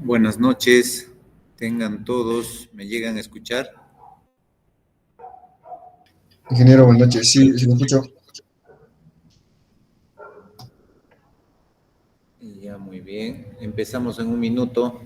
Buenas noches, tengan todos, ¿me llegan a escuchar? Ingeniero, buenas noches. Sí, sí, lo escucho. Ya, muy bien, empezamos en un minuto.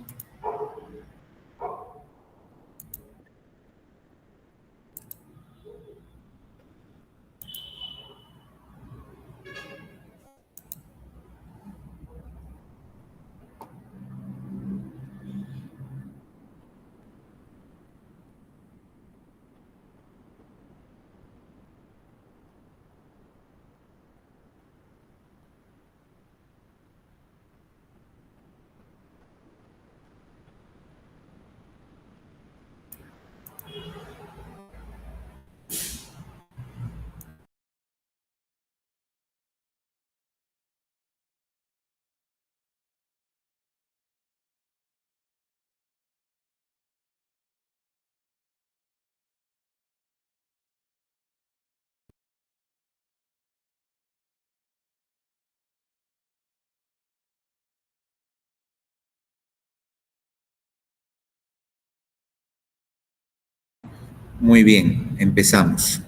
Muy bien, empezamos.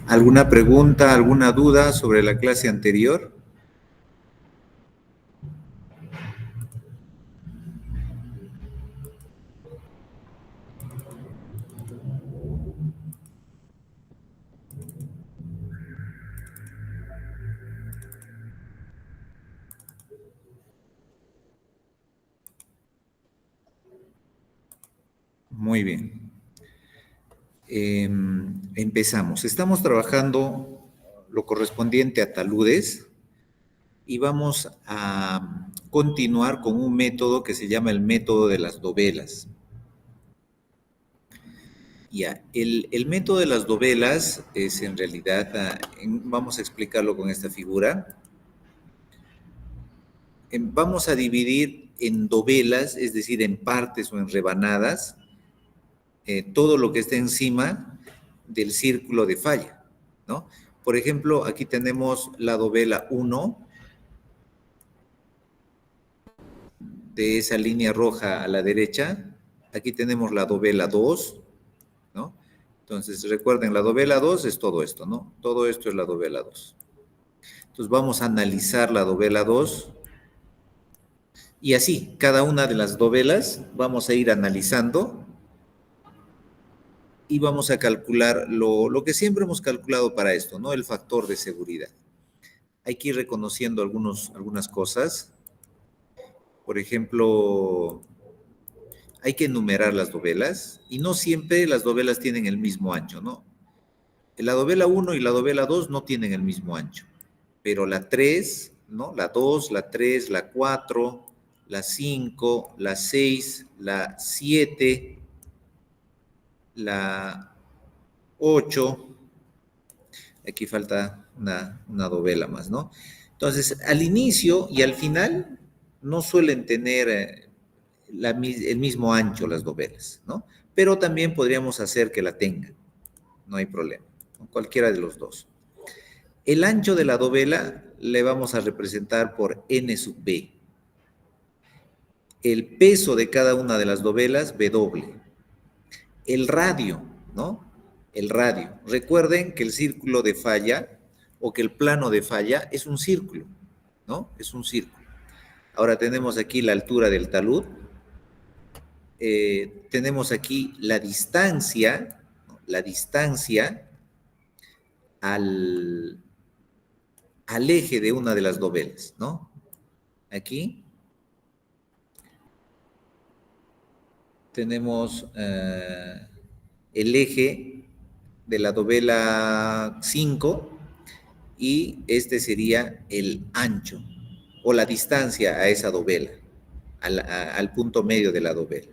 ¿Alguna pregunta, alguna duda sobre la clase anterior? Muy bien. Empezamos. Estamos trabajando lo correspondiente a taludes y vamos a continuar con un método que se llama el método de las dovelas. Ya, el método de las dovelas es en realidad, vamos a explicarlo con esta figura. Vamos a dividir en dovelas, es decir, en partes o en rebanadas, todo lo que esté encima del círculo de falla, ¿no? Por ejemplo, aquí tenemos la dovela 1, de esa línea roja a la derecha. Aquí tenemos la dovela 2, ¿no? Entonces, recuerden, la dovela 2 es todo esto, ¿no? Todo esto es la dovela 2. Entonces, vamos a analizar la dovela 2 y así, cada una de las dovelas vamos a ir analizando y vamos a calcular lo que siempre hemos calculado para esto, ¿no? El factor de seguridad. Hay que ir reconociendo algunas cosas. Por ejemplo, hay que enumerar las dovelas y no siempre las dovelas tienen el mismo ancho, ¿no? La dovela 1 y la dovela 2 no tienen el mismo ancho, pero la 3, ¿no? La 2, la 3, la 4, la 5, la 6, la 7, la 8, aquí falta una dovela más, ¿no? Entonces, al inicio y al final no suelen tener el mismo ancho las dovelas, ¿no? Pero también podríamos hacer que la tengan, no hay problema, ¿no? Cualquiera de los dos. El ancho de la dovela le vamos a representar por n sub b. El peso de cada una de las dovelas, W. El radio, ¿no? El radio. Recuerden que el círculo de falla o que el plano de falla es un círculo, ¿no? Es un círculo. Ahora tenemos aquí la altura del talud. Tenemos aquí la distancia, ¿no? La distancia al, al eje de una de las dovelas, ¿no? Aquí tenemos el eje de la dovela 5 y este sería el ancho o la distancia a esa dovela, al punto medio de la dovela.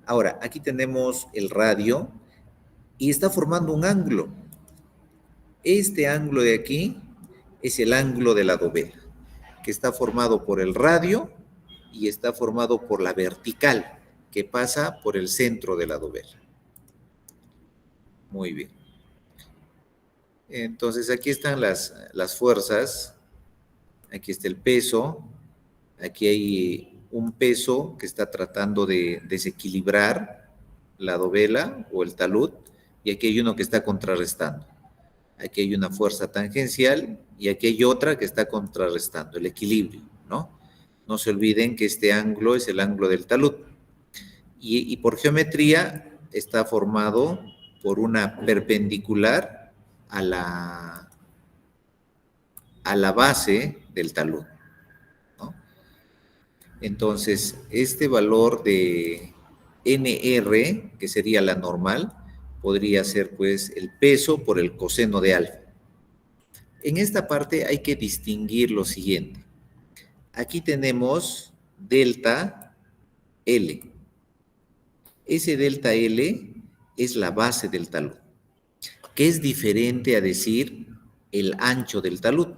Ahora, aquí tenemos el radio y está formando un ángulo. Este ángulo de aquí es el ángulo de la dovela, que está formado por el radio y está formado por la vertical, que pasa por el centro de la dovela. Muy bien. Entonces aquí están las fuerzas, aquí está el peso, aquí hay un peso que está tratando de desequilibrar la dovela o el talud, y aquí hay uno que está contrarrestando. Aquí hay una fuerza tangencial y aquí hay otra que está contrarrestando, el equilibrio, ¿no? No se olviden que este ángulo es el ángulo del talud. Y por geometría está formado por una perpendicular a la base del talud, ¿no? Entonces, este valor de NR, que sería la normal, podría ser pues el peso por el coseno de alfa. En esta parte hay que distinguir lo siguiente. Aquí tenemos delta L. Ese delta L es la base del talud, que es diferente a decir el ancho del talud,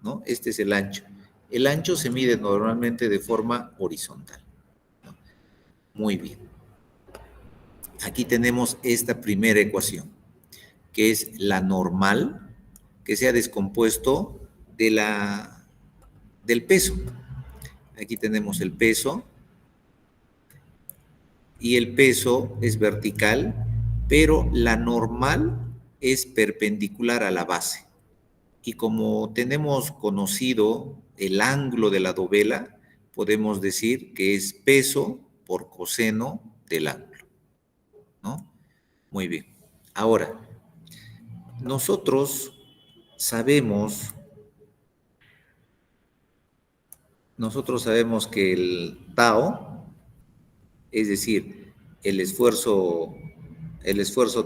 ¿no? Este es el ancho. El ancho se mide normalmente de forma horizontal, ¿no? Muy bien. Aquí tenemos esta primera ecuación, que es la normal, que se ha descompuesto del peso. Aquí tenemos el peso, y el peso es vertical, pero la normal es perpendicular a la base. Y como tenemos conocido el ángulo de la dovela, podemos decir que es peso por coseno del ángulo, ¿no? Muy bien. Ahora, nosotros sabemos que el tau, es decir, el esfuerzo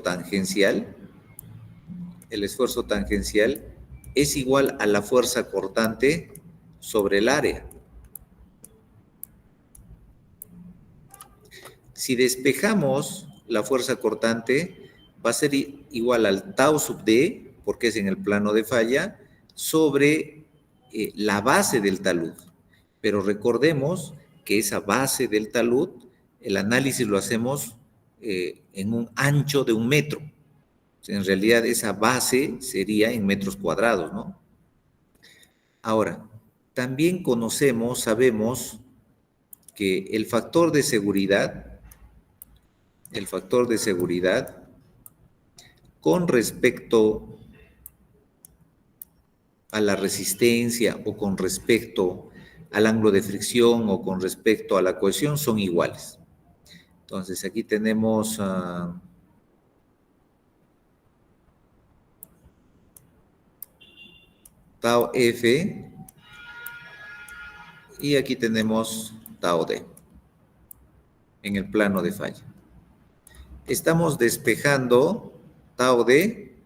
tangencial, es igual a la fuerza cortante sobre el área. Si despejamos la fuerza cortante, va a ser igual al tau sub d, porque es en el plano de falla, sobre la base del talud. Pero recordemos que esa base del talud, el análisis lo hacemos en un ancho de 1 metro. O sea, en realidad esa base sería en metros cuadrados, ¿no? Ahora, también sabemos que el factor de seguridad con respecto a la resistencia o con respecto al ángulo de fricción o con respecto a la cohesión son iguales. Entonces aquí tenemos tau F y aquí tenemos tau D en el plano de falla. Estamos despejando tau D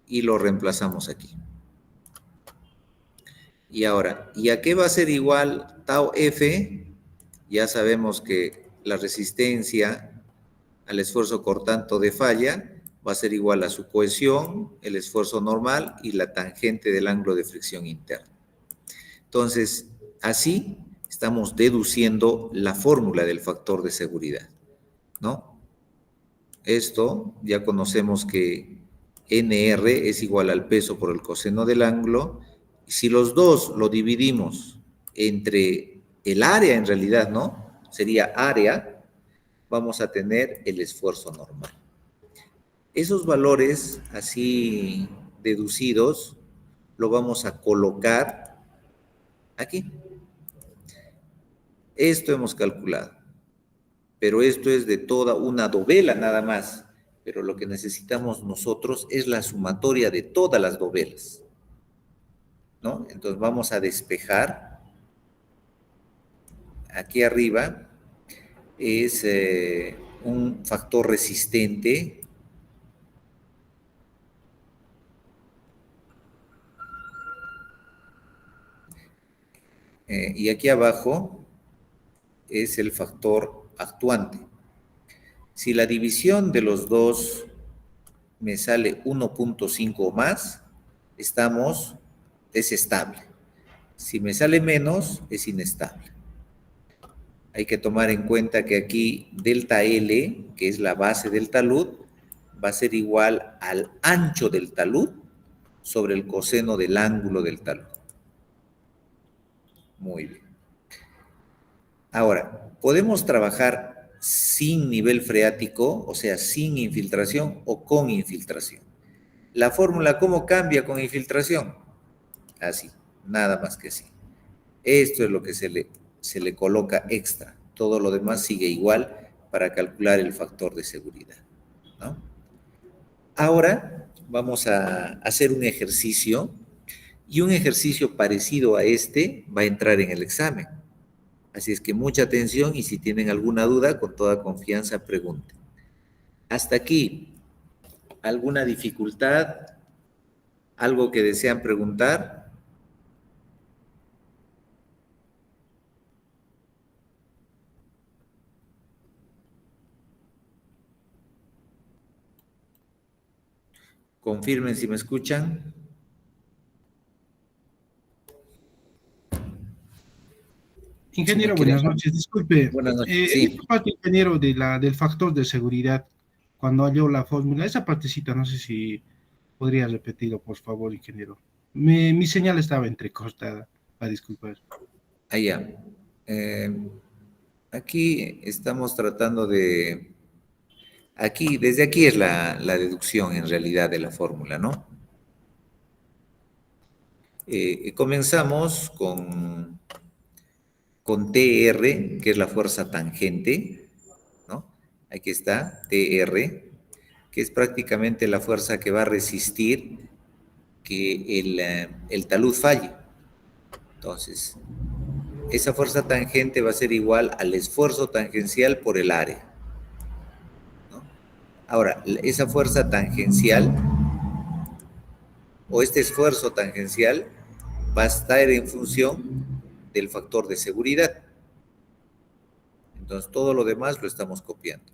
y lo reemplazamos aquí. Y ahora, ¿y a qué va a ser igual tau F? Ya sabemos que la resistencia al esfuerzo cortante de falla va a ser igual a su cohesión, el esfuerzo normal y la tangente del ángulo de fricción interno. Entonces, así estamos deduciendo la fórmula del factor de seguridad, ¿no? Esto ya conocemos que NR es igual al peso por el coseno del ángulo. Si los dos lo dividimos entre el área, en realidad, ¿no? Sería área, vamos a tener el esfuerzo normal. Esos valores así deducidos lo vamos a colocar aquí. Esto hemos calculado, pero esto es de toda una dovela nada más. Pero lo que necesitamos nosotros es la sumatoria de todas las dovelas, ¿no? Entonces vamos a despejar. Aquí arriba es un factor resistente y aquí abajo es el factor actuante. Si la división de los dos me sale 1.5 o más, es estable. Si me sale menos, es inestable. Hay que tomar en cuenta que aquí delta L, que es la base del talud, va a ser igual al ancho del talud sobre el coseno del ángulo del talud. Muy bien. Ahora, podemos trabajar sin nivel freático, o sea, sin infiltración o con infiltración. La fórmula, ¿cómo cambia con infiltración? Así, nada más que así. Esto es lo que se le coloca extra. Todo lo demás sigue igual para calcular el factor de seguridad, ¿no? Ahora vamos a hacer un ejercicio y un ejercicio parecido a este va a entrar en el examen. Así es que mucha atención y si tienen alguna duda, con toda confianza pregunten. Hasta aquí, ¿alguna dificultad? ¿Algo que desean preguntar? Confirmen si me escuchan. Si me Ingeniero, quieren. buenas noches. Disculpe, Buenas noches. esta Sí, parte, ingeniero, del factor de seguridad, cuando halló la fórmula, esa partecita, no sé si podría repetirlo, por favor, ingeniero. Mi señal estaba entrecortada, a disculpar. allá. Aquí estamos tratando de... desde aquí es la deducción en realidad de la fórmula, ¿no? Comenzamos con TR, que es la fuerza tangente, ¿no? Aquí está, TR, que es prácticamente la fuerza que va a resistir que el talud falle. Entonces, esa fuerza tangente va a ser igual al esfuerzo tangencial por el área, ¿no? Ahora, esa fuerza tangencial o este esfuerzo tangencial va a estar en función del factor de seguridad. Entonces, todo lo demás lo estamos copiando.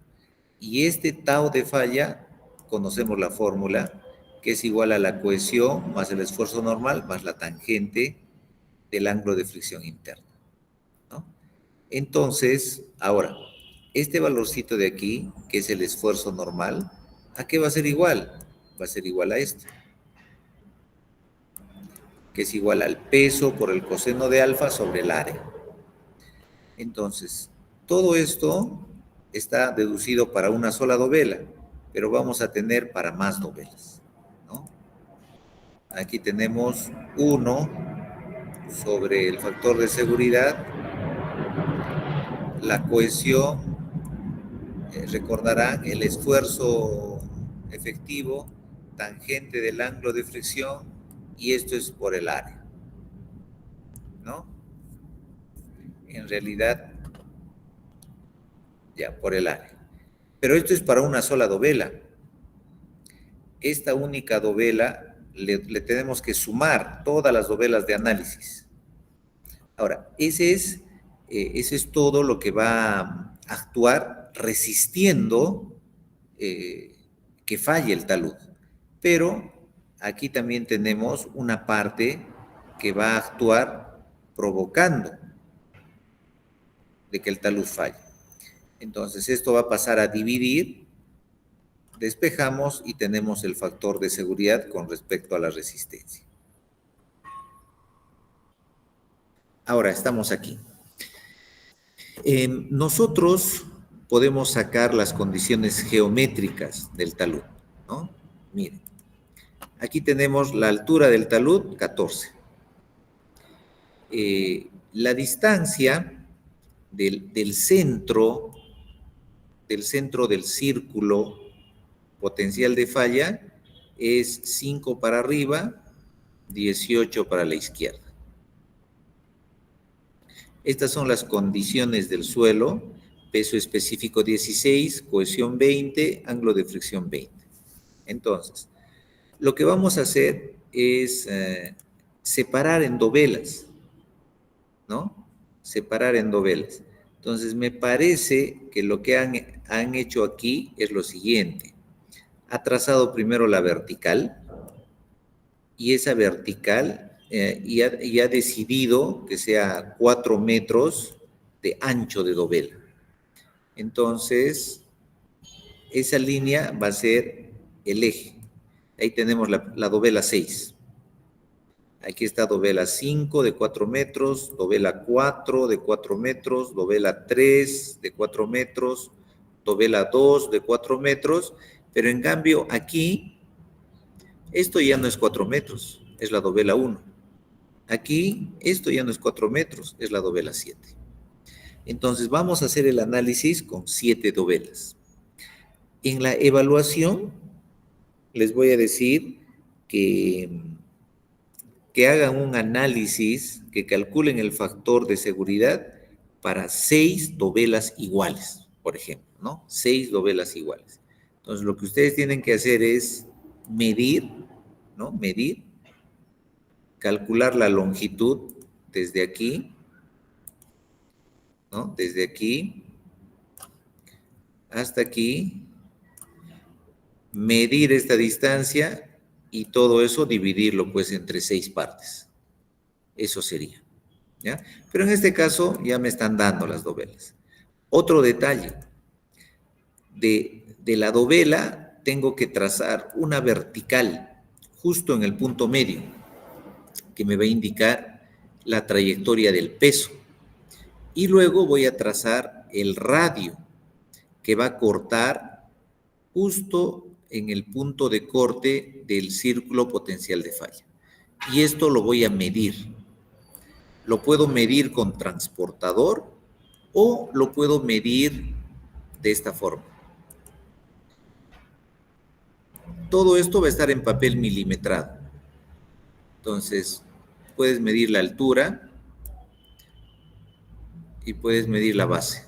Y este tau de falla, conocemos la fórmula, que es igual a la cohesión más el esfuerzo normal más la tangente del ángulo de fricción interna, ¿no? Entonces, ahora, este valorcito de aquí, que es el esfuerzo normal, ¿a qué va a ser igual? Va a ser igual a esto, que es igual al peso por el coseno de alfa sobre el área. Entonces, todo esto está deducido para una sola dovela, pero vamos a tener para más dovelas, ¿no? Aquí tenemos 1 sobre el factor de seguridad, la cohesión, recordarán el esfuerzo efectivo, tangente del ángulo de fricción, y esto es por el área, ¿no? En realidad, ya, por el área. Pero esto es para una sola dovela. Esta única dovela le tenemos que sumar todas las dovelas de análisis. Ahora, ese es todo lo que va a actuar resistiendo que falle el talud. Pero aquí también tenemos una parte que va a actuar provocando de que el talud falle. Entonces, esto va a pasar a dividir, despejamos y tenemos el factor de seguridad con respecto a la resistencia. Ahora, estamos aquí. Nosotros podemos sacar las condiciones geométricas del talud, ¿no? Miren, aquí tenemos la altura del talud, 14. La distancia del centro del círculo potencial de falla es 5 para arriba, 18 para la izquierda. Estas son las condiciones del suelo: peso específico 16, cohesión 20, ángulo de fricción 20. Entonces, lo que vamos a hacer es separar en dovelas, ¿no? Separar en dovelas. Entonces, me parece que lo que han hecho aquí es lo siguiente. Ha trazado primero la vertical, y esa vertical y ha decidido que sea 4 metros de ancho de dovela. Entonces, esa línea va a ser el eje. Ahí tenemos la dovela 6. Aquí está dovela 5 de 4 metros, dovela 4 de 4 metros, dovela 3 de 4 metros, dovela 2 de 4 metros, pero en cambio aquí, esto ya no es 4 metros, es la dovela 1. Aquí, esto ya no es 4 metros, es la dovela 7. Entonces, vamos a hacer el análisis con 7 dovelas. En la evaluación, les voy a decir que hagan un análisis, que calculen el factor de seguridad para 6 dovelas iguales, por ejemplo, ¿no? 6 dovelas iguales. Entonces, lo que ustedes tienen que hacer es medir, ¿no? Medir, calcular la longitud desde aquí, ¿no? Desde aquí hasta aquí, medir esta distancia y todo eso dividirlo pues entre 6 partes. Eso sería, ¿ya? Pero en este caso ya me están dando las dovelas. Otro detalle, de la dovela tengo que trazar una vertical justo en el punto medio que me va a indicar la trayectoria del peso. Y luego voy a trazar el radio que va a cortar justo en el punto de corte del círculo potencial de falla. Y esto lo voy a medir. Lo puedo medir con transportador o lo puedo medir de esta forma. Todo esto va a estar en papel milimetrado. Entonces, puedes medir la altura y puedes medir la base.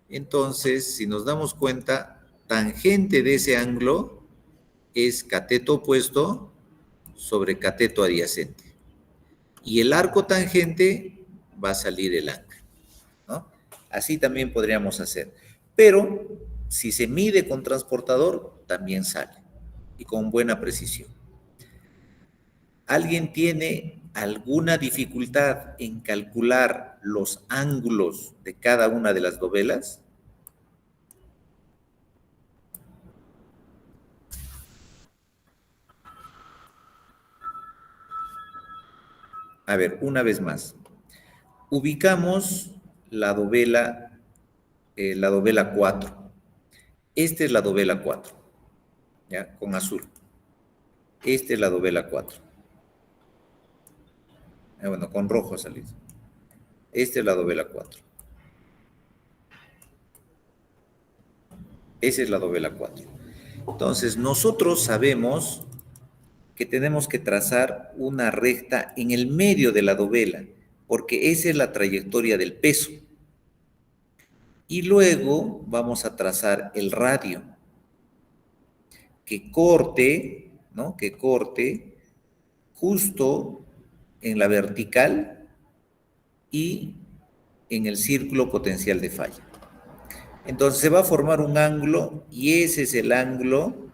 Entonces, si nos damos cuenta, tangente de ese ángulo es cateto opuesto sobre cateto adyacente. Y el arco tangente va a salir el ángulo, ¿no? Así también podríamos hacer. Pero, si se mide con transportador, también sale. Y con buena precisión. ¿Alguien tiene alguna dificultad en calcular los ángulos de cada una de las dovelas? A ver, una vez más. Ubicamos la dovela 4. Esta es la dovela 4, ¿ya? Con azul. Esta es la dovela 4. Bueno, con rojo ha salido. Esta es la dovela 4. Esa es la dovela 4. Entonces, nosotros sabemos que tenemos que trazar una recta en el medio de la dovela, porque esa es la trayectoria del peso. Y luego vamos a trazar el radio, que corte, ¿no? Que corte justo en la vertical y en el círculo potencial de falla. Entonces se va a formar un ángulo y ese es el ángulo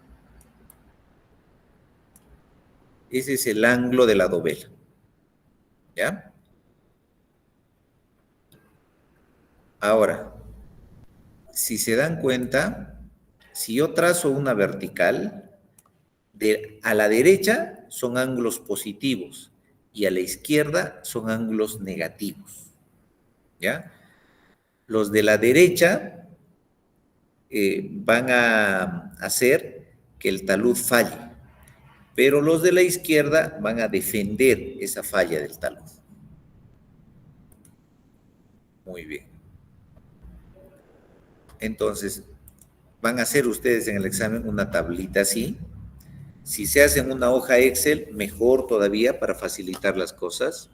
de la dovela, ¿ya? Ahora, si se dan cuenta, si yo trazo una vertical, a la derecha son ángulos positivos y a la izquierda son ángulos negativos, ¿ya? Los de la derecha van a hacer que el talud falle, pero los de la izquierda van a defender esa falla del talud. Muy bien. Entonces, van a hacer ustedes en el examen una tablita así. Si se hace en una hoja Excel, mejor todavía para facilitar las cosas.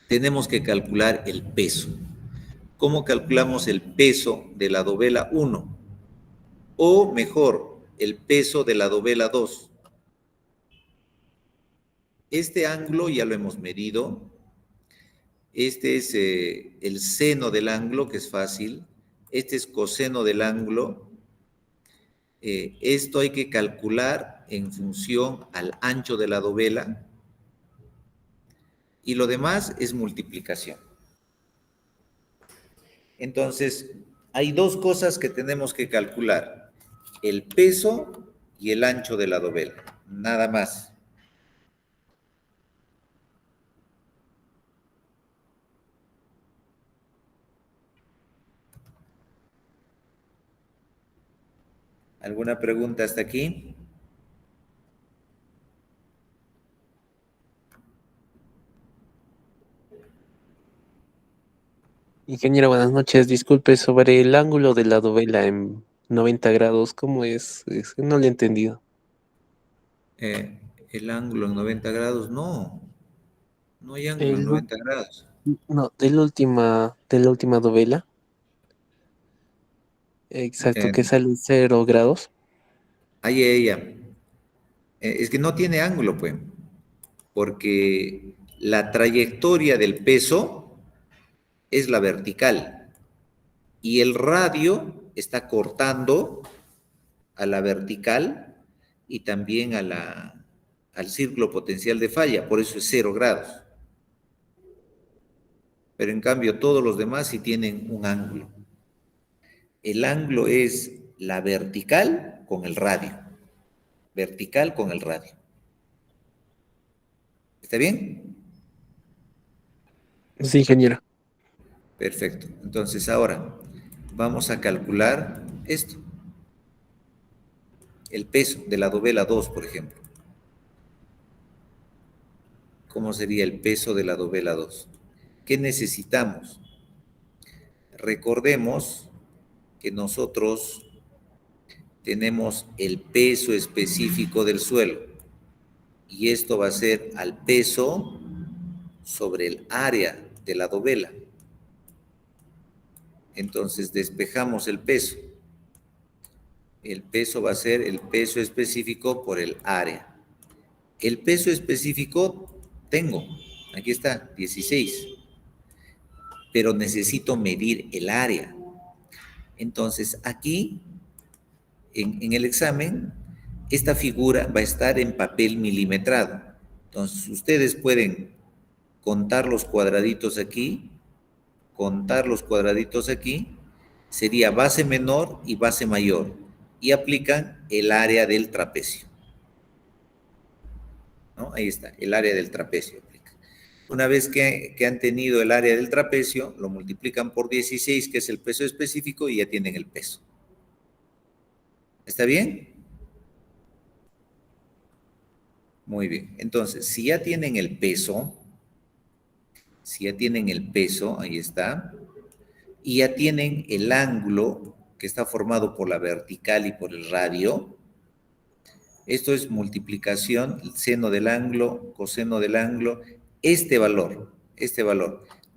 Tenemos que calcular el peso. ¿Cómo calculamos el peso de la dovela 1? O mejor, el peso de la dovela 2. Este ángulo ya lo hemos medido. Este es el seno del ángulo, que es fácil. Este es coseno del ángulo. Esto hay que calcular en función al ancho de la dovela. Y lo demás es multiplicación. Entonces, hay dos cosas que tenemos que calcular: el peso y el ancho de la dovela, nada más. ¿Alguna pregunta hasta aquí? Ingeniero, buenas noches. Disculpe, sobre el ángulo de la dovela en 90 grados, ¿cómo es? Es que no le he entendido. El ángulo en 90 grados, no. No hay ángulo en El, 90 grados. no, de la última dovela, exacto, Eh, que sale 0 grados. ahí ella. Es que no tiene ángulo, pues, porque la trayectoria del peso es la vertical y el radio está cortando a la vertical y también al círculo potencial de falla, por eso es 0 grados. Pero en cambio todos los demás sí tienen un ángulo. El ángulo es la vertical con el radio. Vertical con el radio. ¿Está bien? Sí, ingeniero. Perfecto. Entonces ahora vamos a calcular esto. El peso de la dovela 2, por ejemplo. ¿Cómo sería el peso de la dovela 2? ¿Qué necesitamos? Recordemos que nosotros tenemos el peso específico del suelo y esto va a ser al peso sobre el área de la dovela. Entonces despejamos el peso. El peso va a ser el peso específico por el área. El peso específico tengo, aquí está, 16, pero necesito medir el área. Entonces aquí, en el examen, esta figura va a estar en papel milimetrado. Entonces ustedes pueden contar los cuadraditos aquí, sería base menor y base mayor, y aplican el área del trapecio. ¿No? Ahí está, el área del trapecio. Una vez que han tenido el área del trapecio, lo multiplican por 16, que es el peso específico, y ya tienen el peso. ¿Está bien? Muy bien. Entonces, si ya tienen el peso, ahí está, y ya tienen el ángulo que está formado por la vertical y por el radio, esto es multiplicación, seno del ángulo, coseno del ángulo, este valor.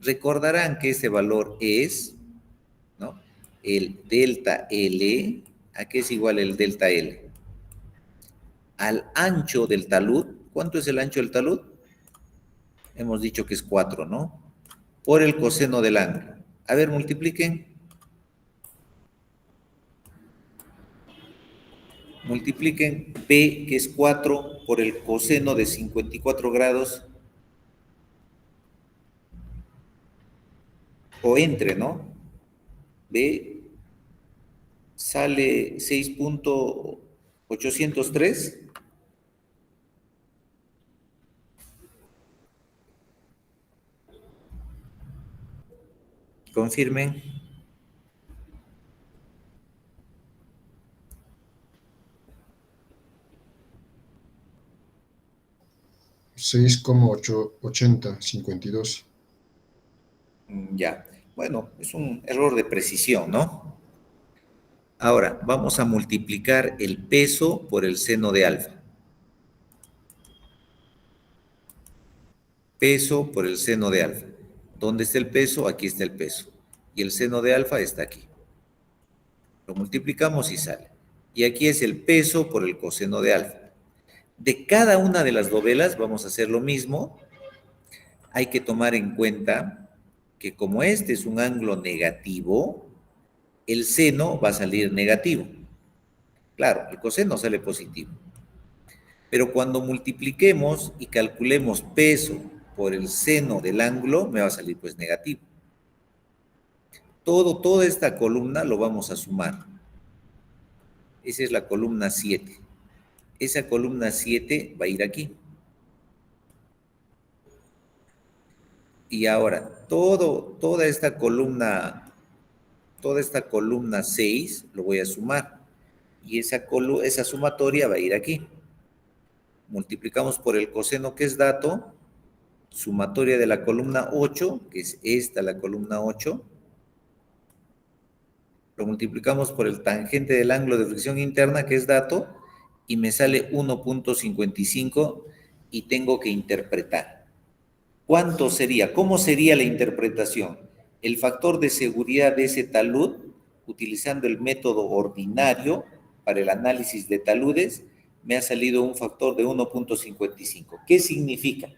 Recordarán que ese valor es, ¿no? El delta L, ¿a qué es igual el delta L? Al ancho del talud. ¿Cuánto es el ancho del talud? Hemos dicho que es 4, ¿no? Por el coseno del ángulo. A ver, multipliquen. Multipliquen P, que es 4, por el coseno de 54 grados. O entre, ¿no? B sale 6.803. Confirmen. 6,88052. Ya. Bueno, es un error de precisión, ¿no? Ahora, vamos a multiplicar el peso por el seno de alfa. Peso por el seno de alfa. ¿Dónde está el peso? Aquí está el peso. Y el seno de alfa está aquí. Lo multiplicamos y sale. Y aquí es el peso por el coseno de alfa. De cada una de las dovelas vamos a hacer lo mismo. Hay que tomar en cuenta que como este es un ángulo negativo, el seno va a salir negativo. Claro, el coseno sale positivo. Pero cuando multipliquemos y calculemos peso por el seno del ángulo, me va a salir pues negativo. Toda esta columna lo vamos a sumar. Esa es la columna 7. Esa columna 7 va a ir aquí. Y ahora, toda esta columna 6 lo voy a sumar. y esa sumatoria va a ir aquí. Multiplicamos por el coseno, que es dato, sumatoria de la columna 8, que es esta, la columna 8, lo multiplicamos por el tangente del ángulo de fricción interna, que es dato, y me sale 1.55 y tengo que interpretar. ¿Cuánto sería? ¿Cómo sería la interpretación? El factor de seguridad de ese talud, utilizando el método ordinario para el análisis de taludes, me ha salido un factor de 1.55. ¿Qué significa?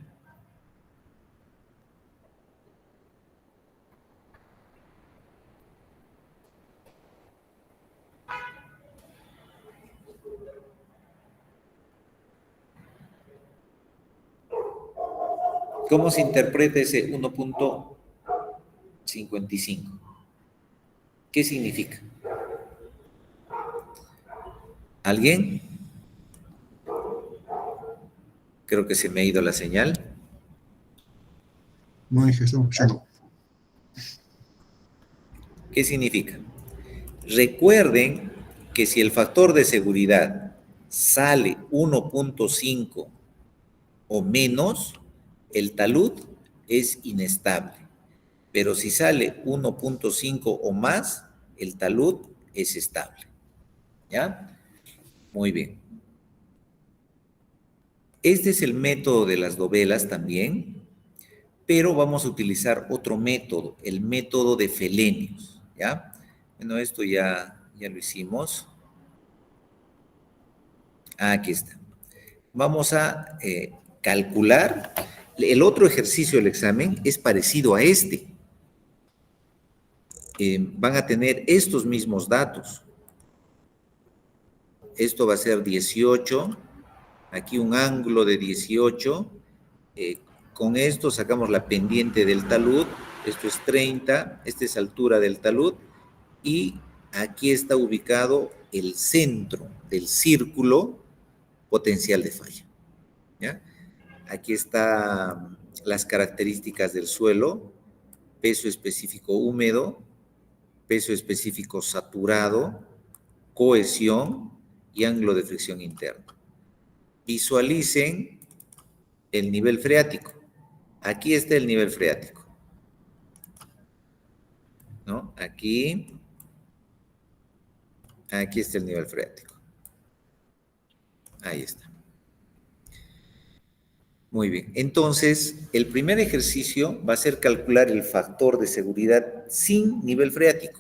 ¿Cómo se interpreta ese 1.55? ¿Qué significa? ¿Alguien? Creo que se me ha ido la señal. No dije eso, yo no. ¿Qué significa? Recuerden que si el factor de seguridad sale 1.5 o menos, el talud es inestable. Pero si sale 1.5 o más, el talud es estable. ¿Ya? Muy bien. Este es el método de las dovelas también, pero vamos a utilizar otro método, el método de Felenius. ¿Ya? Bueno, esto ya lo hicimos. Aquí está. Vamos a calcular. El otro ejercicio del examen es parecido a este. Van a tener estos mismos datos. Esto va a ser 18. Aquí un ángulo de 18. Con esto sacamos la pendiente del talud. Esto es 30. Esta es altura del talud. Y aquí está ubicado el centro del círculo potencial de falla. ¿Ya? Aquí están las características del suelo: peso específico húmedo, peso específico saturado, cohesión y ángulo de fricción interno. Visualicen el nivel freático. Aquí está el nivel freático, ¿no? Aquí está el nivel freático. Ahí está. Muy bien. Entonces, el primer ejercicio va a ser calcular el factor de seguridad sin nivel freático,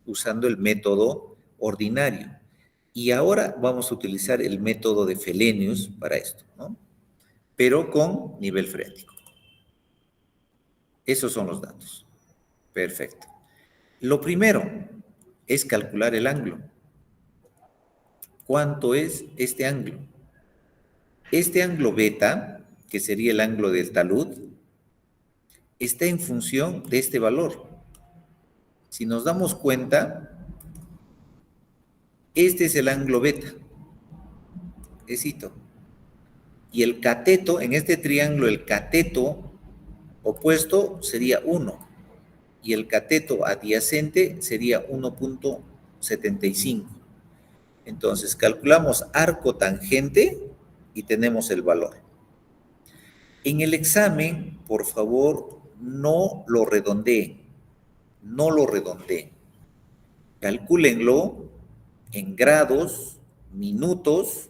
usando el método ordinario. Y ahora vamos a utilizar el método de Felenius para esto, ¿no? Pero con nivel freático. Esos son los datos. Perfecto. Lo primero es calcular el ángulo. ¿Cuánto es este ángulo? Este ángulo beta, que sería el ángulo del talud, está en función de este valor. Si nos damos cuenta, este es el ángulo beta. Y el cateto, en este triángulo, el cateto opuesto sería 1. Y el cateto adyacente sería 1.75. Entonces, calculamos arco tangente y tenemos el valor. En el examen, por favor, no lo redondeen. No lo redondeen. Calcúlenlo en grados, minutos,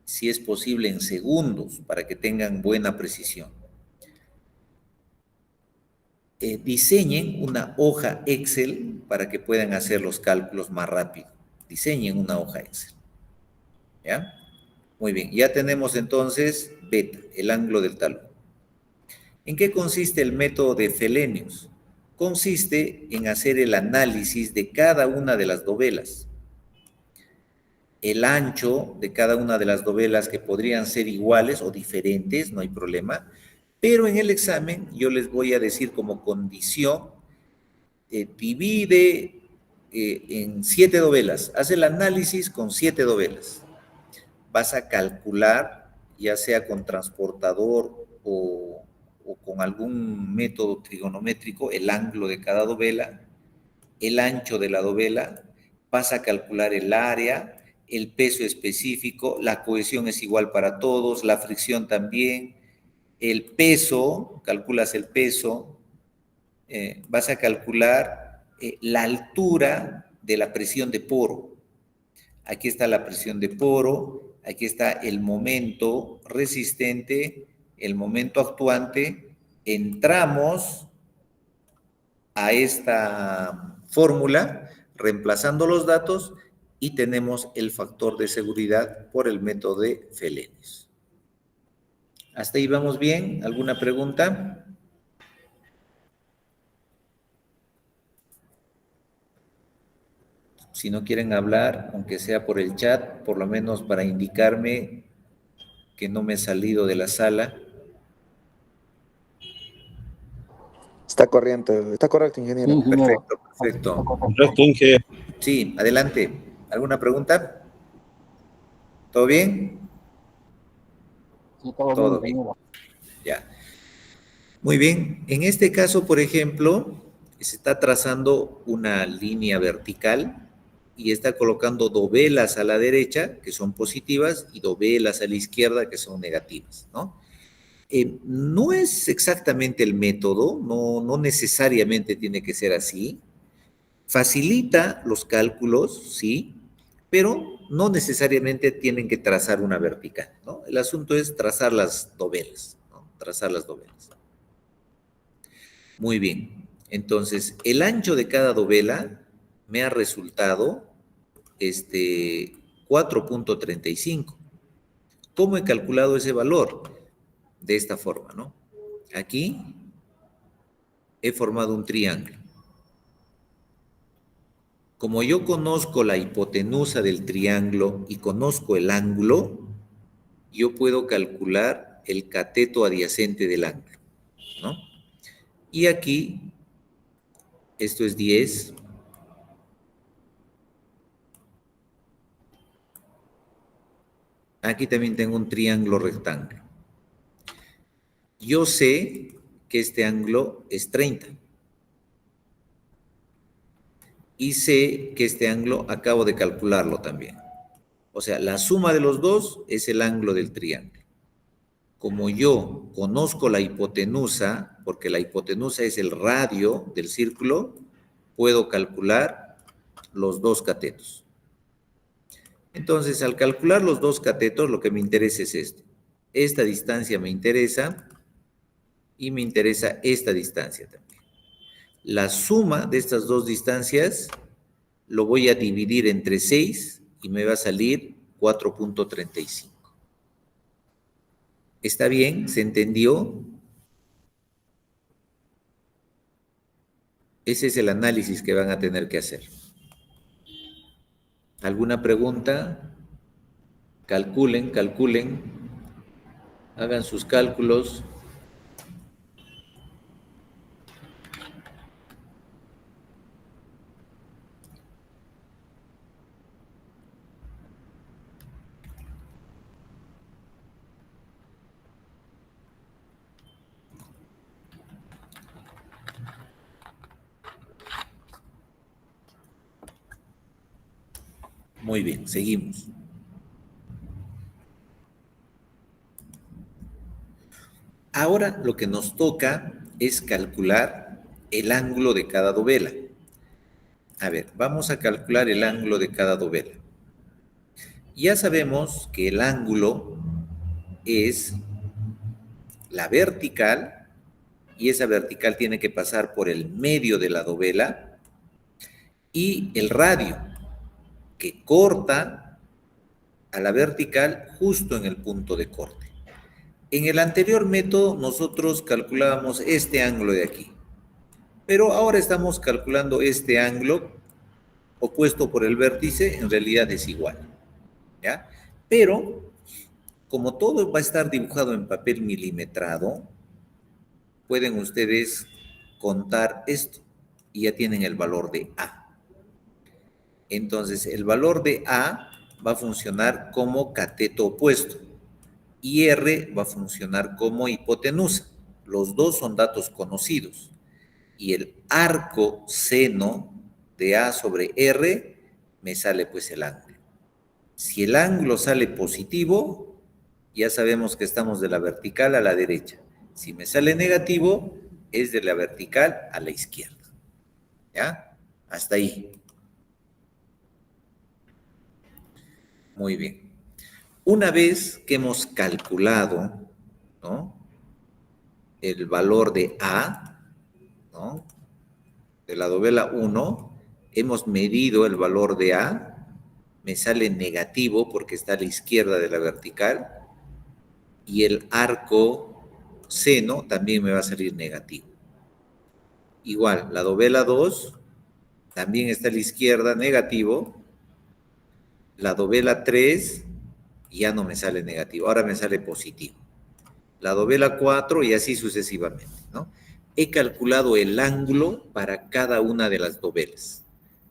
si es posible en segundos, para que tengan buena precisión. Diseñen una hoja Excel para que puedan hacer los cálculos más rápido. Diseñen una hoja Excel. ¿Ya? Muy bien, ya tenemos entonces beta, el ángulo del talud. ¿En qué consiste el método de Felenius? Consiste en hacer el análisis de cada una de las dovelas. El ancho de cada una de las dovelas, que podrían ser iguales o diferentes, no hay problema, pero en el examen yo les voy a decir como condición, divide en 7 dovelas, haz el análisis con 7 dovelas. Vas a calcular, ya sea con transportador o con algún método trigonométrico, el ángulo de cada dovela, el ancho de la dovela, vas a calcular el área, el peso específico, la cohesión es igual para todos, la fricción también, el peso, calculas el peso, vas a calcular la altura de la presión de poro. Aquí está la presión de poro, aquí está el momento resistente, el momento actuante. Entramos a esta fórmula reemplazando los datos y tenemos el factor de seguridad por el método de Felenius. ¿Hasta ahí vamos bien? ¿Alguna pregunta? Si no quieren hablar, aunque sea por el chat, por lo menos para indicarme que no me he salido de la sala. Está correcto, ingeniero. Sí, ingeniero. Perfecto, perfecto. Correcto, Inge. Sí, adelante. ¿Alguna pregunta? ¿Todo bien? Sí, todo Todo bien, ingeniero. Ya. Muy bien. En este caso, por ejemplo, se está trazando una línea vertical y está colocando dovelas a la derecha, que son positivas, y dovelas a la izquierda, que son negativas, ¿no? No es exactamente el método, no necesariamente tiene que ser así. Facilita los cálculos, sí, pero no necesariamente tienen que trazar una vertical, ¿no? El asunto es trazar las dovelas, ¿no? Trazar las dovelas. Muy bien. Entonces, el ancho de cada dovela me ha resultado 4.35. ¿Cómo he calculado ese valor? De esta forma, ¿no? Aquí he formado un triángulo. Como yo conozco la hipotenusa del triángulo y conozco el ángulo, yo puedo calcular el cateto adyacente del ángulo, ¿no? Y aquí, esto es 10. Aquí también tengo un triángulo rectángulo. Yo sé que este ángulo es 30. Y sé que este ángulo acabo de calcularlo también. O sea, la suma de los dos es el ángulo del triángulo. Como yo conozco la hipotenusa, porque la hipotenusa es el radio del círculo, puedo calcular los dos catetos. Entonces, al calcular los dos catetos, lo que me interesa es esto. Esta distancia me interesa y me interesa esta distancia también. La suma de estas dos distancias lo voy a dividir entre 6 y me va a salir 4.35. ¿Está bien? ¿Se entendió? Ese es el análisis que van a tener que hacer. ¿Alguna pregunta? Calculen, hagan sus cálculos. Muy bien, seguimos. Ahora lo que nos toca es calcular el ángulo de cada dovela. A ver, vamos a calcular el ángulo de cada dovela. Ya sabemos que el ángulo es la vertical y esa vertical tiene que pasar por el medio de la dovela y el radio que corta a la vertical justo en el punto de corte. En el anterior método nosotros calculábamos este ángulo de aquí, pero ahora estamos calculando este ángulo opuesto por el vértice, en realidad es igual, ¿ya? Pero, como todo va a estar dibujado en papel milimetrado, pueden ustedes contar esto y ya tienen el valor de A. Entonces, el valor de A va a funcionar como cateto opuesto y R va a funcionar como hipotenusa. Los dos son datos conocidos. Y el arco seno de A sobre R me sale pues el ángulo. Si el ángulo sale positivo, ya sabemos que estamos de la vertical a la derecha. Si me sale negativo, es de la vertical a la izquierda. ¿Ya? Hasta ahí. Muy bien. Una vez que hemos calculado, ¿no?, el valor de A, ¿no?, de la dovela 1, hemos medido el valor de A, me sale negativo porque está a la izquierda de la vertical, y el arco seno también me va a salir negativo. Igual, la dovela 2 también está a la izquierda, negativo. La dovela 3 ya no me sale negativo, ahora me sale positivo. La dovela 4 y así sucesivamente, ¿no? He calculado el ángulo para cada una de las dovelas.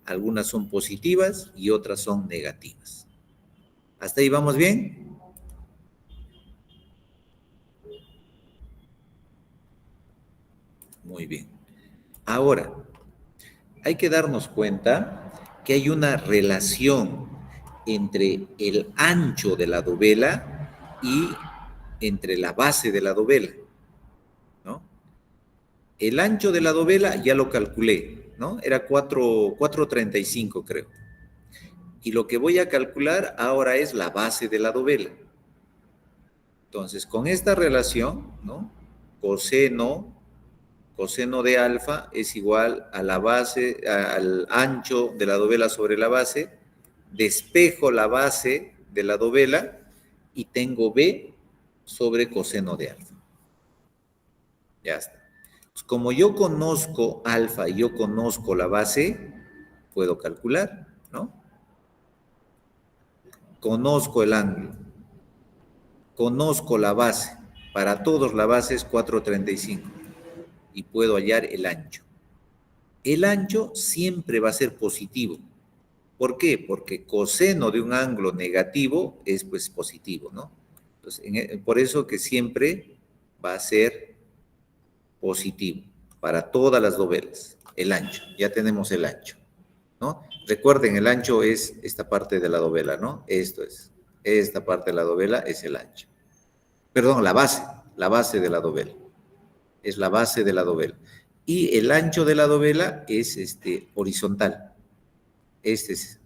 Algunas son positivas y otras son negativas. ¿Hasta ahí vamos bien? Muy bien. Ahora, hay que darnos cuenta que hay una relación entre el ancho de la dovela y entre la base de la dovela, ¿no? El ancho de la dovela ya lo calculé, ¿no? Era 4.35, creo. Y lo que voy a calcular ahora es la base de la dovela. Entonces, con esta relación, ¿no?, coseno de alfa es igual a la base, al ancho de la dovela sobre la base, despejo la base de la dovela y tengo B sobre coseno de alfa. Ya está. Pues como yo conozco alfa y yo conozco la base, puedo calcular, ¿no? Conozco el ángulo, conozco la base. Para todos la base es 4.35 y puedo hallar el ancho. El ancho siempre va a ser positivo. ¿Por qué? Porque coseno de un ángulo negativo es pues positivo, ¿no? Entonces, por eso que siempre va a ser positivo para todas las dovelas. El ancho, ya tenemos el ancho, ¿no? Recuerden, el ancho es esta parte de la dovela, ¿no? Esto es, esta parte de la dovela es el ancho. Perdón, la base de la dovela. Es la base de la dovela. Y el ancho de la dovela es horizontal. Este es,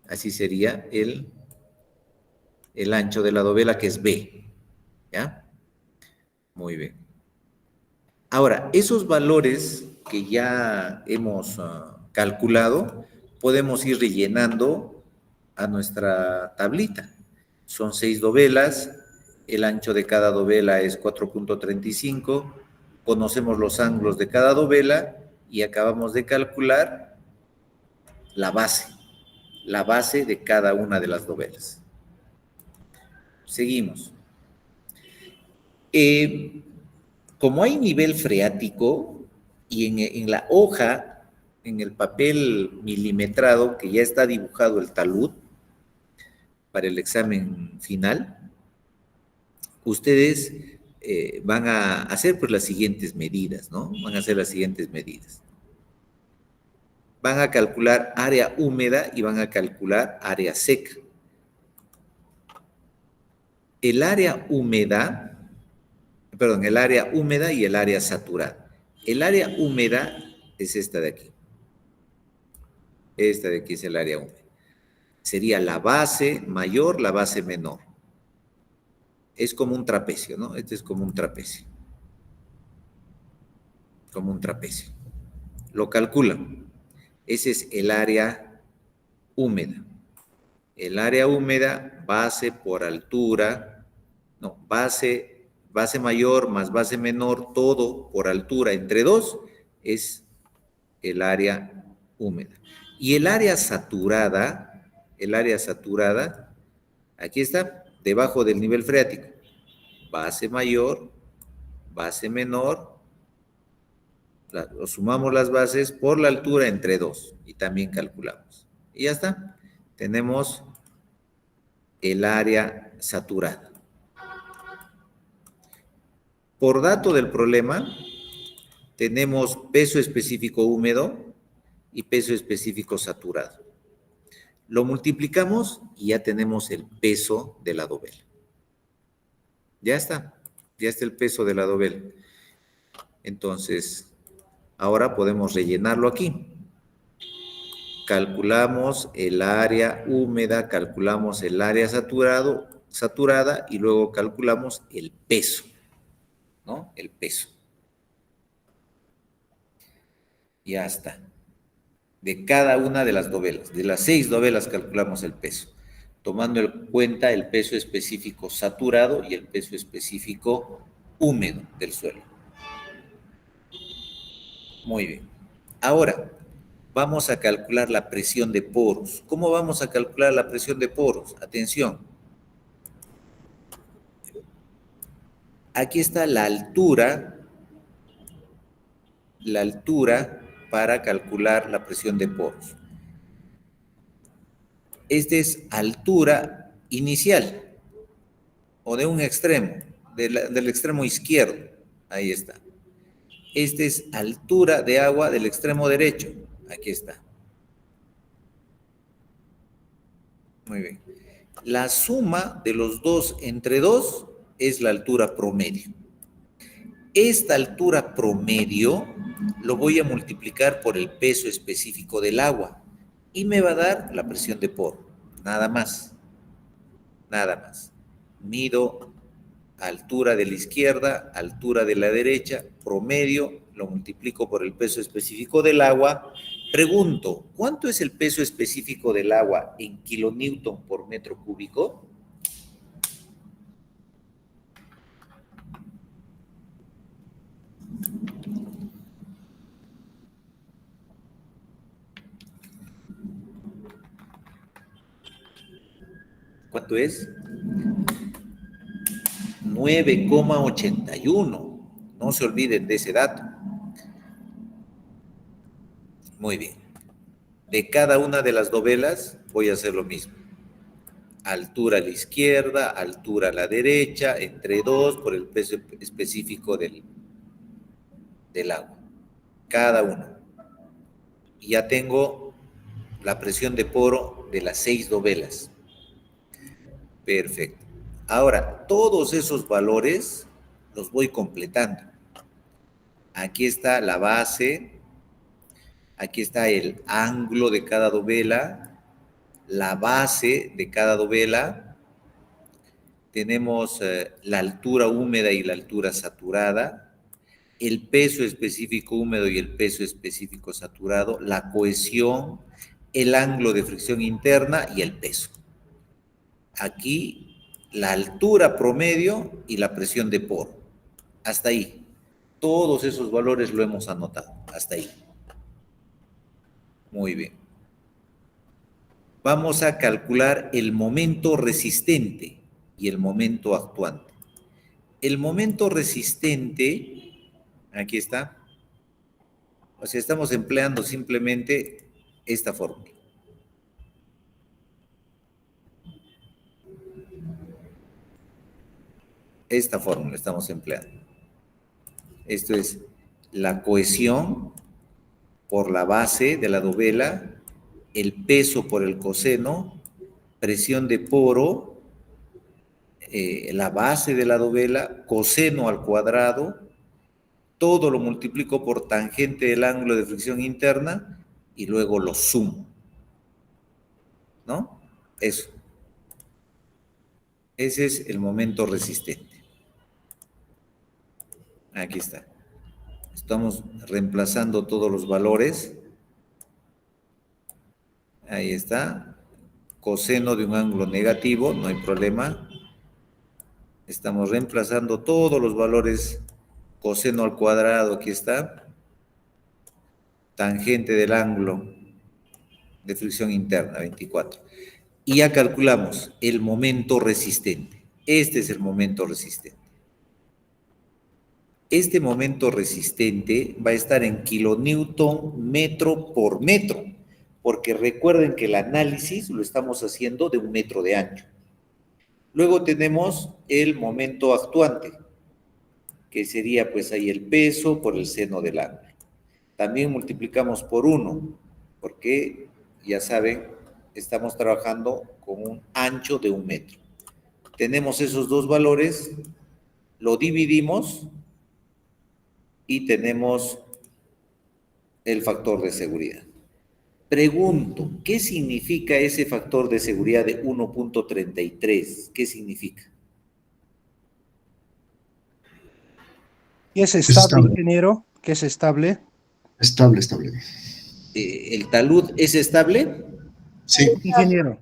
así sería el ancho de la dovela, que es B. ¿Ya? Muy bien. Ahora, esos valores que ya hemos calculado, podemos ir rellenando a nuestra tablita. Son 6 dovelas, el ancho de cada dovela es 4.35, conocemos los ángulos de cada dovela y acabamos de calcular la base de cada una de las dovelas. Seguimos. Como hay nivel freático y en la hoja, en el papel milimetrado que ya está dibujado el talud para el examen final, ustedes van a hacer pues las siguientes medidas, ¿no? Van a hacer las siguientes medidas. Van a calcular área húmeda y van a calcular área seca. El área húmeda y el área saturada. El área húmeda es esta de aquí. Esta de aquí es el área húmeda. Sería la base mayor, la base menor. Es como un trapecio, ¿no? Este es como un trapecio. Como un trapecio. Lo calculan. Ese es el área húmeda. El área húmeda, base por altura, no, base mayor más base menor, todo por altura entre 2, es el área húmeda. Y el área saturada, aquí está, debajo del nivel freático. Base mayor, base menor, sumamos las bases por la altura entre 2 y también calculamos. Y ya está. Tenemos el área saturada. Por dato del problema, tenemos peso específico húmedo y peso específico saturado. Lo multiplicamos y ya tenemos el peso de la dovela. Ya está el peso de la dovela. Entonces, ahora podemos rellenarlo aquí. Calculamos el área húmeda, calculamos el área saturada y luego calculamos el peso, ¿no? El peso. Ya está. De cada una de las dovelas. De las 6 dovelas calculamos el peso, tomando en cuenta el peso específico saturado y el peso específico húmedo del suelo. Muy bien. Ahora, vamos a calcular la presión de poros. ¿Cómo vamos a calcular la presión de poros? Atención. Aquí está la altura para calcular la presión de poros. Esta es altura inicial o de un extremo, del extremo izquierdo. Ahí está. Esta es altura de agua del extremo derecho. Aquí está. Muy bien. La suma de los dos entre 2 es la altura promedio. Esta altura promedio lo voy a multiplicar por el peso específico del agua y me va a dar la presión de poro. Nada más. Nada más. Mido altura de la izquierda, altura de la derecha, promedio, lo multiplico por el peso específico del agua. Pregunto, ¿cuánto es el peso específico del agua en kilonewton por metro cúbico? ¿Cuánto es? 9,81. No se olviden de ese dato. Muy bien. De cada una de las dovelas voy a hacer lo mismo. Altura a la izquierda, altura a la derecha, entre 2 por el peso específico del agua. Cada uno. Y ya tengo la presión de poro de las 6 dovelas. Perfecto. Ahora, todos esos valores los voy completando. Aquí está la base, aquí está el ángulo de cada dovela, la base de cada dovela, tenemos la altura húmeda y la altura saturada, el peso específico húmedo y el peso específico saturado, la cohesión, el ángulo de fricción interna y el peso. Aquí la altura promedio y la presión de poro. Hasta ahí. Todos esos valores lo hemos anotado. Hasta ahí. Muy bien. Vamos a calcular el momento resistente y el momento actuante. El momento resistente, aquí está. O sea, estamos empleando simplemente esta fórmula. Esta fórmula estamos empleando. Esto es la cohesión por la base de la dovela, el peso por el coseno, presión de poro, la base de la dovela, coseno al cuadrado, todo lo multiplico por tangente del ángulo de fricción interna y luego lo sumo. ¿No? Eso. Ese es el momento resistente. Aquí está. Estamos reemplazando todos los valores. Ahí está. Coseno de un ángulo negativo, no hay problema. Estamos reemplazando todos los valores. Coseno al cuadrado, aquí está. Tangente del ángulo de fricción interna, 24. Y ya calculamos el momento resistente. Este es el momento resistente. Este momento resistente va a estar en kilonewton metro por metro, porque recuerden que el análisis lo estamos haciendo de 1 metro de ancho. Luego tenemos el momento actuante, que sería pues ahí el peso por el seno del ángulo. También multiplicamos por 1, porque ya saben, estamos trabajando con un ancho de 1 metro. Tenemos esos dos valores, lo dividimos y tenemos el factor de seguridad. Pregunto, ¿qué significa ese factor de seguridad de 1.33? ¿Qué significa? ¿Qué es Es estable, estable. ingeniero? ¿Qué es estable? Estable, estable. ¿El talud es estable? Sí. Ingeniero.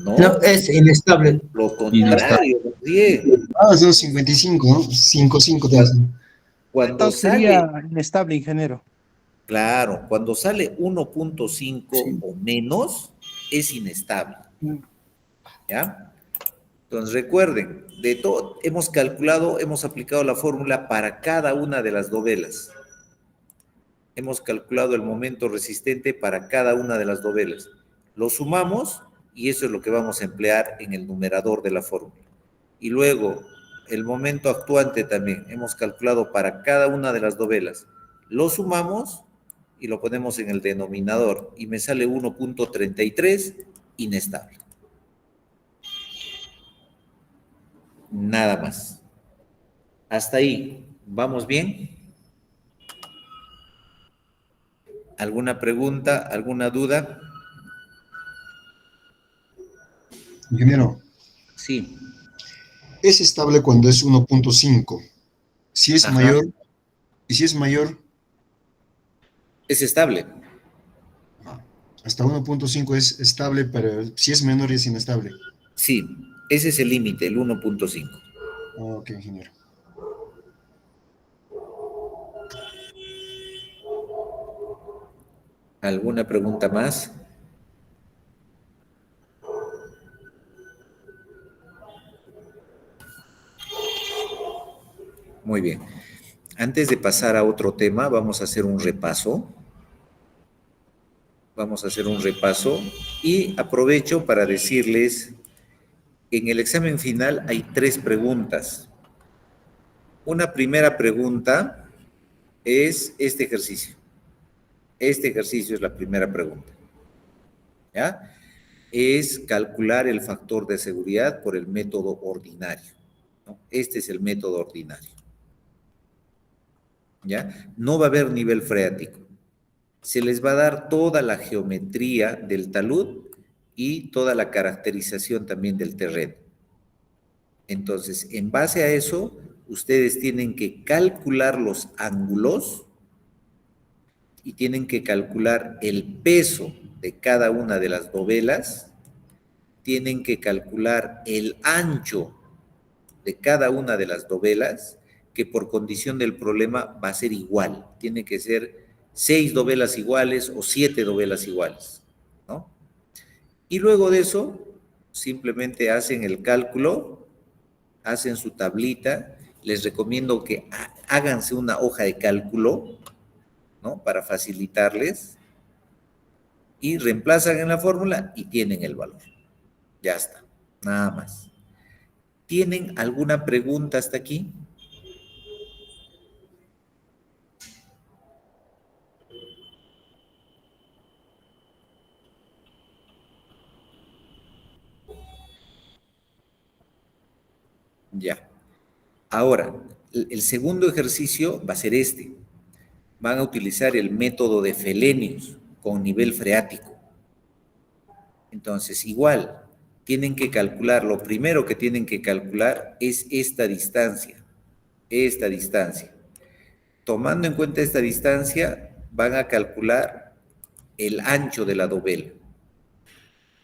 No, No, es inestable. lo contrario, Gabriel. Ah, son 55, ¿no? 55 te hacen. Cuando Entonces sale, sería inestable, ingeniero. claro, cuando sale 1.5 o menos, es inestable. ¿Ya? Entonces recuerden, de todo, hemos calculado, hemos aplicado la fórmula para cada una de las dovelas. Hemos calculado el momento resistente para cada una de las dovelas. Lo sumamos y eso es lo que vamos a emplear en el numerador de la fórmula. Y luego, el momento actuante también, hemos calculado para cada una de las dovelas. Lo sumamos y lo ponemos en el denominador y me sale 1.33 inestable. Nada más. Hasta ahí. ¿Vamos bien? ¿Alguna pregunta? ¿Alguna duda? Ingeniero, Sí. es estable cuando es 1.5. Si es Ajá. mayor, y si es mayor, Es estable. hasta 1.5 es estable, pero si es menor es inestable. Sí. Ese es el límite, el 1.5. Ok, ingeniero. ¿Alguna pregunta más? Muy bien. Antes de pasar a otro tema, vamos a hacer un repaso. Vamos a hacer un repaso y aprovecho para decirles, en el examen final hay 3 preguntas. Una primera pregunta es este ejercicio. Este ejercicio es la primera pregunta. ¿Ya? Es calcular el factor de seguridad por el método ordinario, ¿no? Este es el método ordinario. ¿Ya? No va a haber nivel freático. Se les va a dar toda la geometría del talud y toda la caracterización también del terreno. Entonces, en base a eso, ustedes tienen que calcular los ángulos y tienen que calcular el peso de cada una de las dovelas, tienen que calcular el ancho de cada una de las dovelas, que por condición del problema va a ser igual, tiene que ser 6 dovelas iguales o 7 dovelas iguales, ¿no? Y luego de eso, simplemente hacen el cálculo, hacen su tablita, les recomiendo que háganse una hoja de cálculo, ¿no? Para facilitarles, y reemplazan en la fórmula y tienen el valor. Ya está, nada más. ¿Tienen alguna pregunta hasta aquí? Ya. Ahora, el segundo ejercicio va a ser este. Van a utilizar el método de Felenius con nivel freático. Entonces, igual, tienen que calcular, lo primero que tienen que calcular es esta distancia. Esta distancia. Tomando en cuenta esta distancia, van a calcular el ancho de la dovela.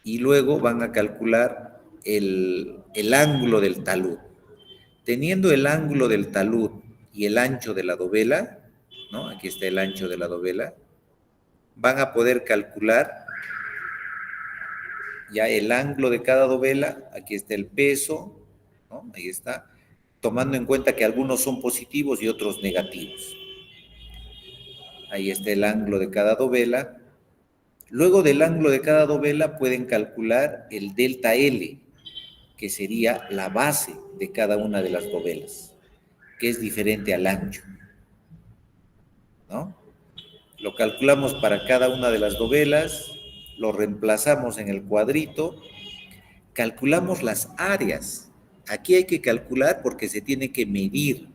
Y luego van a calcular el ángulo del talud. Teniendo el ángulo del talud y el ancho de la dovela, ¿no? Aquí está el ancho de la dovela, van a poder calcular ya el ángulo de cada dovela, aquí está el peso, ¿no? Ahí está, tomando en cuenta que algunos son positivos y otros negativos. Ahí está el ángulo de cada dovela. Luego del ángulo de cada dovela pueden calcular el delta L, que sería la base de cada una de las dovelas, que es diferente al ancho, ¿no? Lo calculamos para cada una de las dovelas, lo reemplazamos en el cuadrito, calculamos las áreas. Aquí hay que calcular porque se tiene que medir.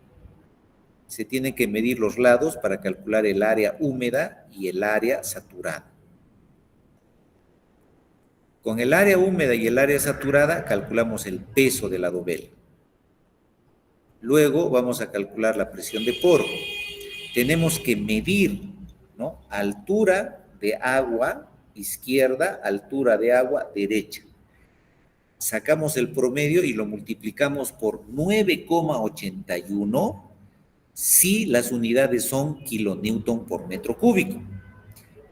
Se tiene que medir los lados para calcular el área húmeda y el área saturada. Con el área húmeda y el área saturada calculamos el peso de la dovela. Luego vamos a calcular la presión de poro. Tenemos que medir, ¿no? Altura de agua izquierda, altura de agua derecha. Sacamos el promedio y lo multiplicamos por 9,81 si las unidades son kilonewton por metro cúbico.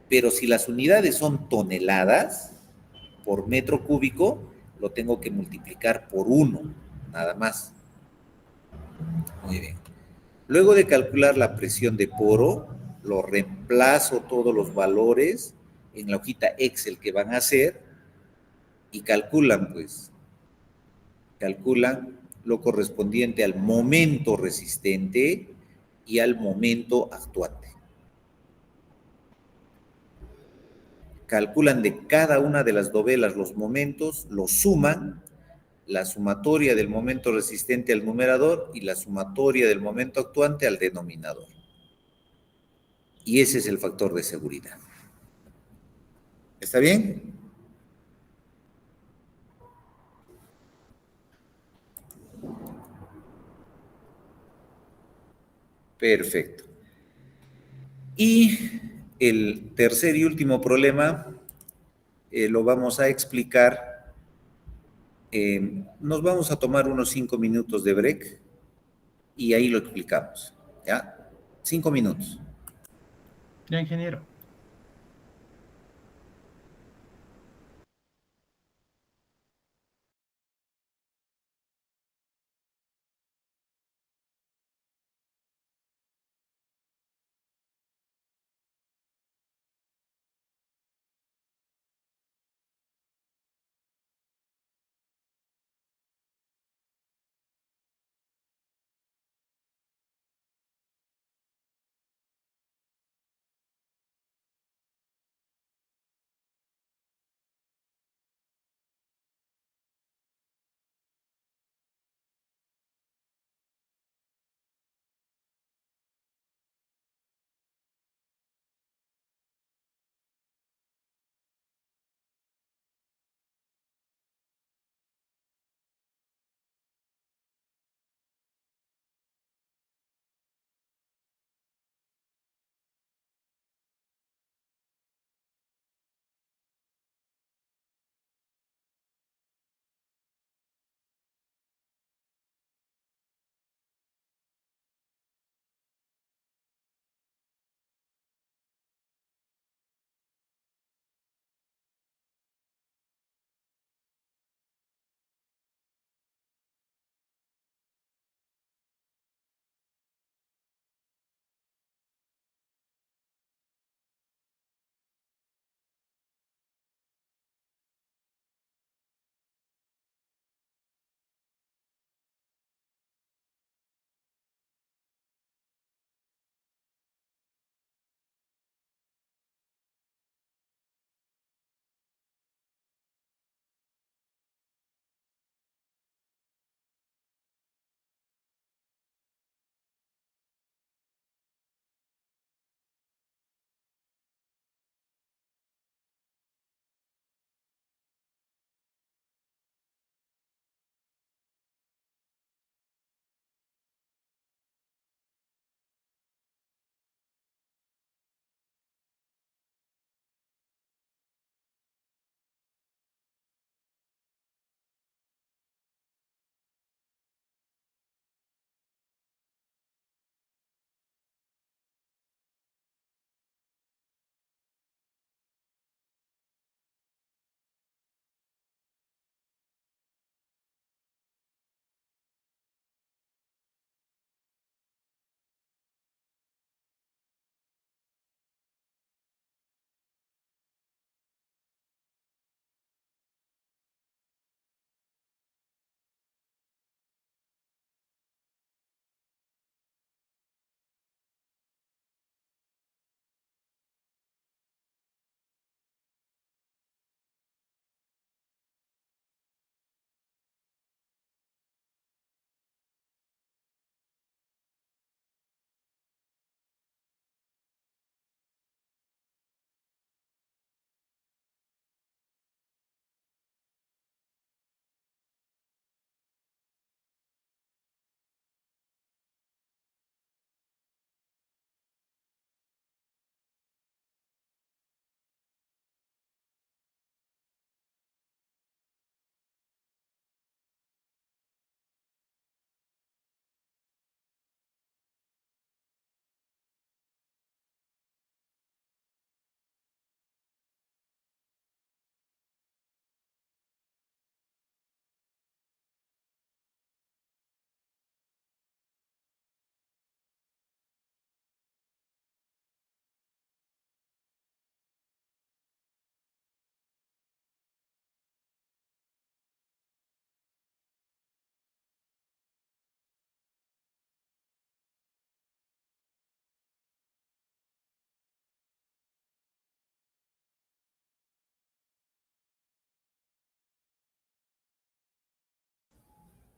Pero si las unidades son toneladas por metro cúbico, lo tengo que multiplicar por 1, nada más. Muy bien. Luego de calcular la presión de poro, lo reemplazo todos los valores en la hojita Excel que van a hacer y calculan lo correspondiente al momento resistente y al momento actuante. Calculan de cada una de las dovelas los momentos, lo suman, la sumatoria del momento resistente al numerador y la sumatoria del momento actuante al denominador. Y ese es el factor de seguridad. ¿Está bien? Perfecto. Y el tercer y último problema lo vamos a explicar. Nos vamos a tomar unos 5 minutos de break y ahí lo explicamos. ¿Ya? 5 minutos. Ya, ingeniero.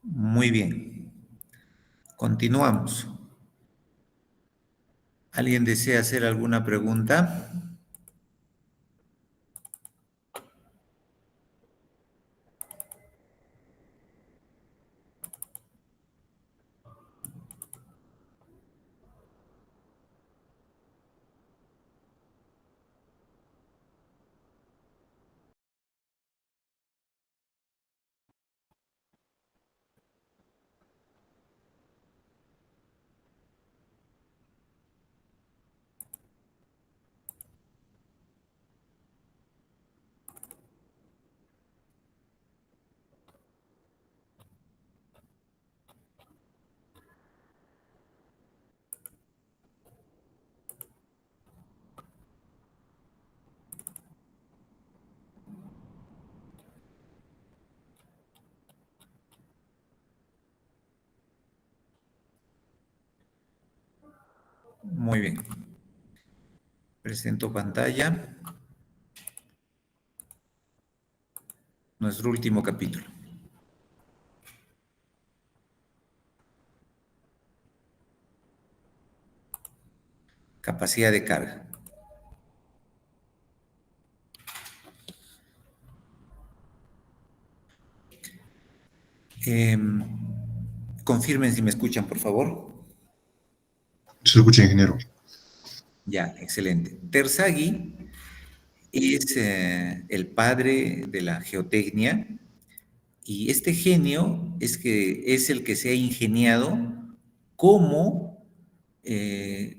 Muy bien. Continuamos. ¿Alguien desea hacer alguna pregunta? Muy bien. Presento pantalla. Nuestro último capítulo. Capacidad de carga. Confirmen si me escuchan, por favor. Se lo escucha, ingeniero. Ya, excelente. Terzaghi es el padre de la geotecnia y este genio es el que se ha ingeniado cómo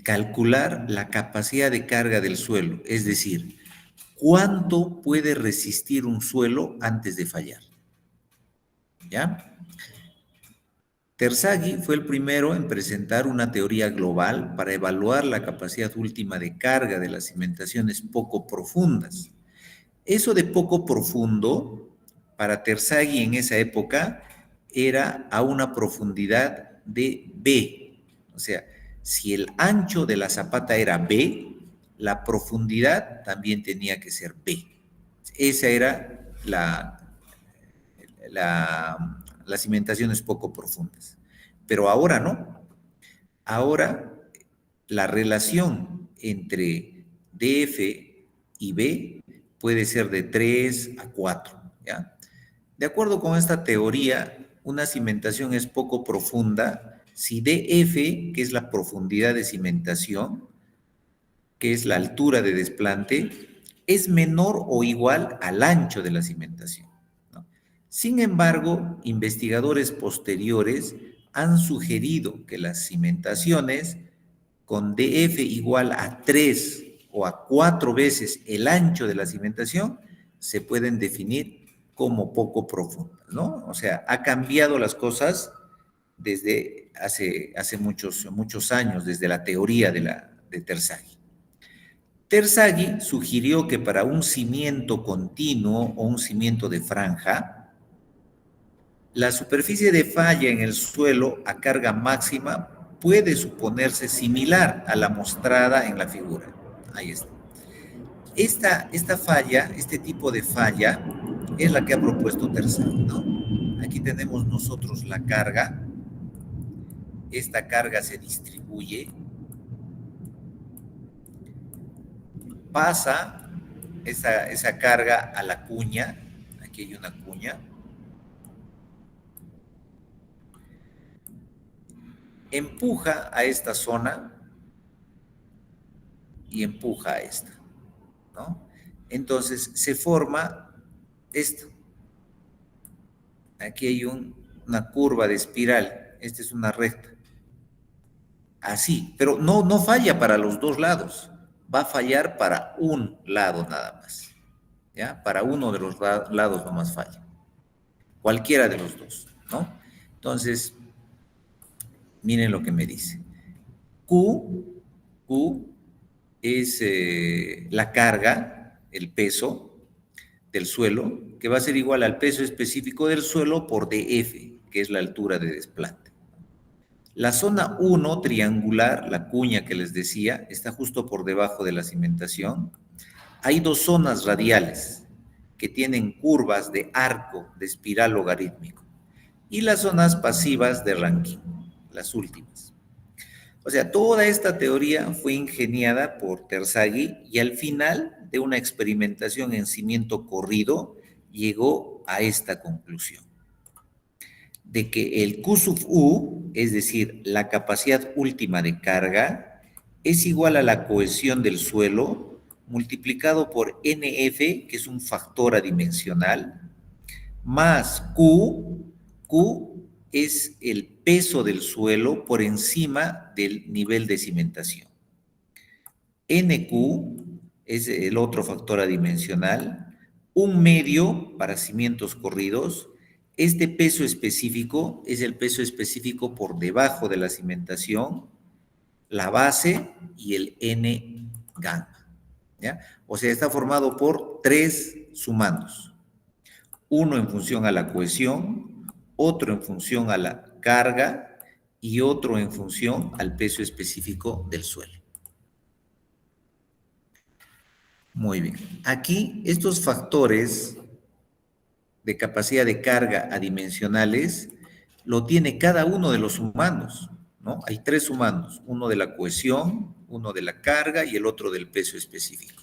calcular la capacidad de carga del suelo, es decir, cuánto puede resistir un suelo antes de fallar. ¿Ya? Terzaghi fue el primero en presentar una teoría global para evaluar la capacidad última de carga de las cimentaciones poco profundas. Eso de poco profundo, para Terzaghi en esa época, era a una profundidad de B. O sea, si el ancho de la zapata era B, la profundidad también tenía que ser B. Esa era las cimentaciones poco profundas. Pero ahora no. Ahora la relación entre DF y B puede ser de 3 a 4. ¿Ya? De acuerdo con esta teoría, una cimentación es poco profunda si DF, que es la profundidad de cimentación, que es la altura de desplante, es menor o igual al ancho de la cimentación. Sin embargo, investigadores posteriores han sugerido que las cimentaciones con DF igual a 3 o a 4 veces el ancho de la cimentación se pueden definir como poco profundas, ¿no? O sea, ha cambiado las cosas desde hace muchos años, desde la teoría de Terzaghi. Terzaghi sugirió que para un cimiento continuo o un cimiento de franja, la superficie de falla en el suelo a carga máxima puede suponerse similar a la mostrada en la figura. Ahí está. Esta falla, este tipo de falla, es la que ha propuesto Terzaghi, ¿no? Aquí tenemos nosotros la carga. Esta carga se distribuye, pasa esa carga a la cuña. Aquí hay una cuña. Empuja a esta zona y empuja a esta, ¿no? Entonces se forma esto. Aquí hay una curva de espiral. Esta es una recta. Así, pero no falla para los dos lados. Va a fallar para un lado nada más. ¿Ya? Para uno de los lados nomás falla. Cualquiera de los dos, ¿no? Entonces, miren lo que me dice. Q es la carga, el peso del suelo, que va a ser igual al peso específico del suelo por DF, que es la altura de desplante. La zona 1 triangular, la cuña que les decía, está justo por debajo de la cimentación. Hay dos zonas radiales que tienen curvas de arco, de espiral logarítmico. y las zonas pasivas de Rankine, las últimas. O sea, toda esta teoría fue ingeniada por Terzaghi y al final de una experimentación en cimiento corrido llegó a esta conclusión, de que el Q sub U, es decir, la capacidad última de carga, es igual a la cohesión del suelo multiplicado por NF, que es un factor adimensional, más Q es el peso del suelo por encima del nivel de cimentación. NQ es el otro factor adimensional, un medio para cimientos corridos. Este peso específico es el peso específico por debajo de la cimentación, la base y el N gamma, ¿ya? O sea, está formado por 3 sumandos. Uno en función a la cohesión, otro en función a la carga y otro en función al peso específico del suelo. Muy bien. Aquí estos factores de capacidad de carga adimensionales lo tiene cada uno de los sumandos, ¿no? Hay 3 sumandos, uno de la cohesión, uno de la carga y el otro del peso específico.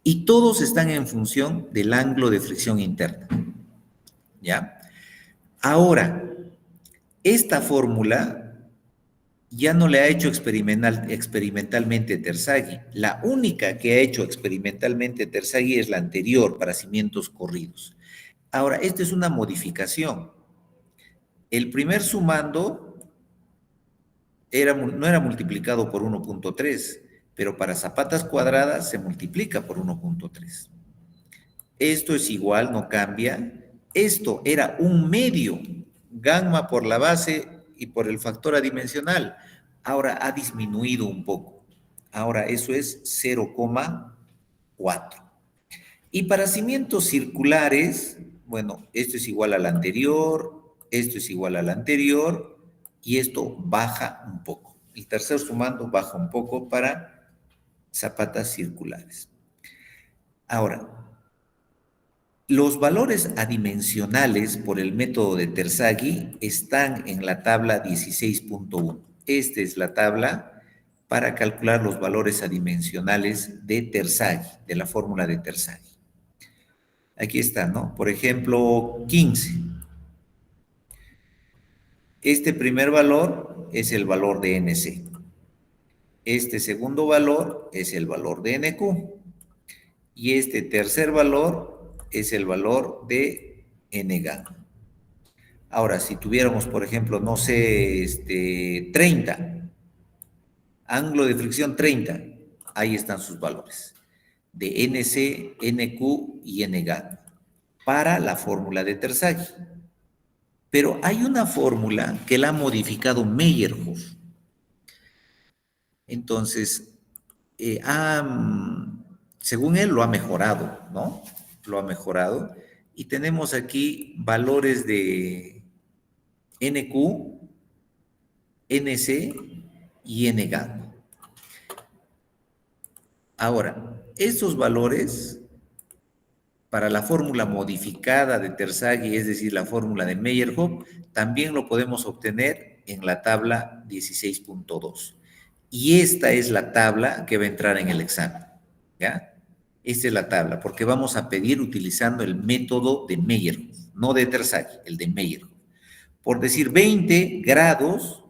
Y todos están en función del ángulo de fricción interna, ¿ya? Ahora, esta fórmula ya no le ha hecho experimentalmente Terzaghi. La única que ha hecho experimentalmente Terzaghi es la anterior para cimientos corridos. Ahora, esta es una modificación. El primer sumando no era multiplicado por 1.3, pero para zapatas cuadradas se multiplica por 1.3. Esto es igual, no cambia. Esto era un medio, gamma por la base y por el factor adimensional. Ahora ha disminuido un poco. Ahora eso es 0,4. Y para cimientos circulares, bueno, esto es igual al anterior, esto es igual al anterior, y esto baja un poco. El tercer sumando baja un poco para zapatas circulares. Ahora, los valores adimensionales por el método de Terzaghi están en la tabla 16.1. Esta es la tabla para calcular los valores adimensionales de Terzaghi, de la fórmula de Terzaghi. Aquí está, ¿no? Por ejemplo, 15. Este primer valor es el valor de NC. Este segundo valor es el valor de NQ. Y este tercer valor es el valor de NG. Ahora, si tuviéramos, por ejemplo, no sé, 30, ángulo de fricción 30, ahí están sus valores, de NC, NQ y NG, para la fórmula de Terzaghi. Pero hay una fórmula que la ha modificado Meyerhof. Entonces, según él lo ha mejorado, ¿no? Lo ha mejorado. Y tenemos aquí valores de NQ, NC y NG. Ahora, estos valores para la fórmula modificada de Terzaghi, es decir, la fórmula de Meyerhof, también lo podemos obtener en la tabla 16.2. Y esta es la tabla que va a entrar en el examen, ¿ya? Esta es la tabla, porque vamos a pedir utilizando el método de Meyerhof, no de Terzaghi, el de Meyerhof. Por decir 20 grados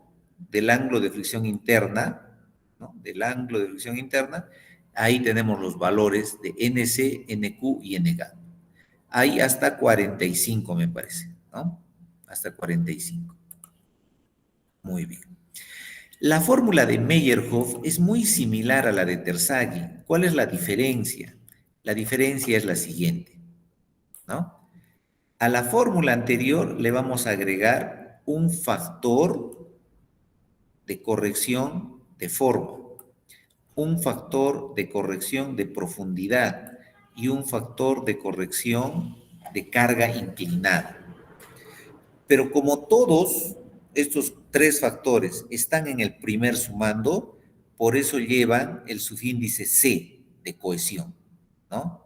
del ángulo de fricción interna, ¿no? Del ángulo de fricción interna, ahí tenemos los valores de NC, NQ y NG. Hay hasta 45, me parece, ¿no? Hasta 45. Muy bien. La fórmula de Meyerhof es muy similar a la de Terzaghi. ¿Cuál es la diferencia? La diferencia es la siguiente, ¿no? A la fórmula anterior le vamos a agregar un factor de corrección de forma, un factor de corrección de profundidad y un factor de corrección de carga inclinada. Pero como todos estos 3 factores están en el primer sumando, por eso llevan el subíndice C de cohesión, ¿no?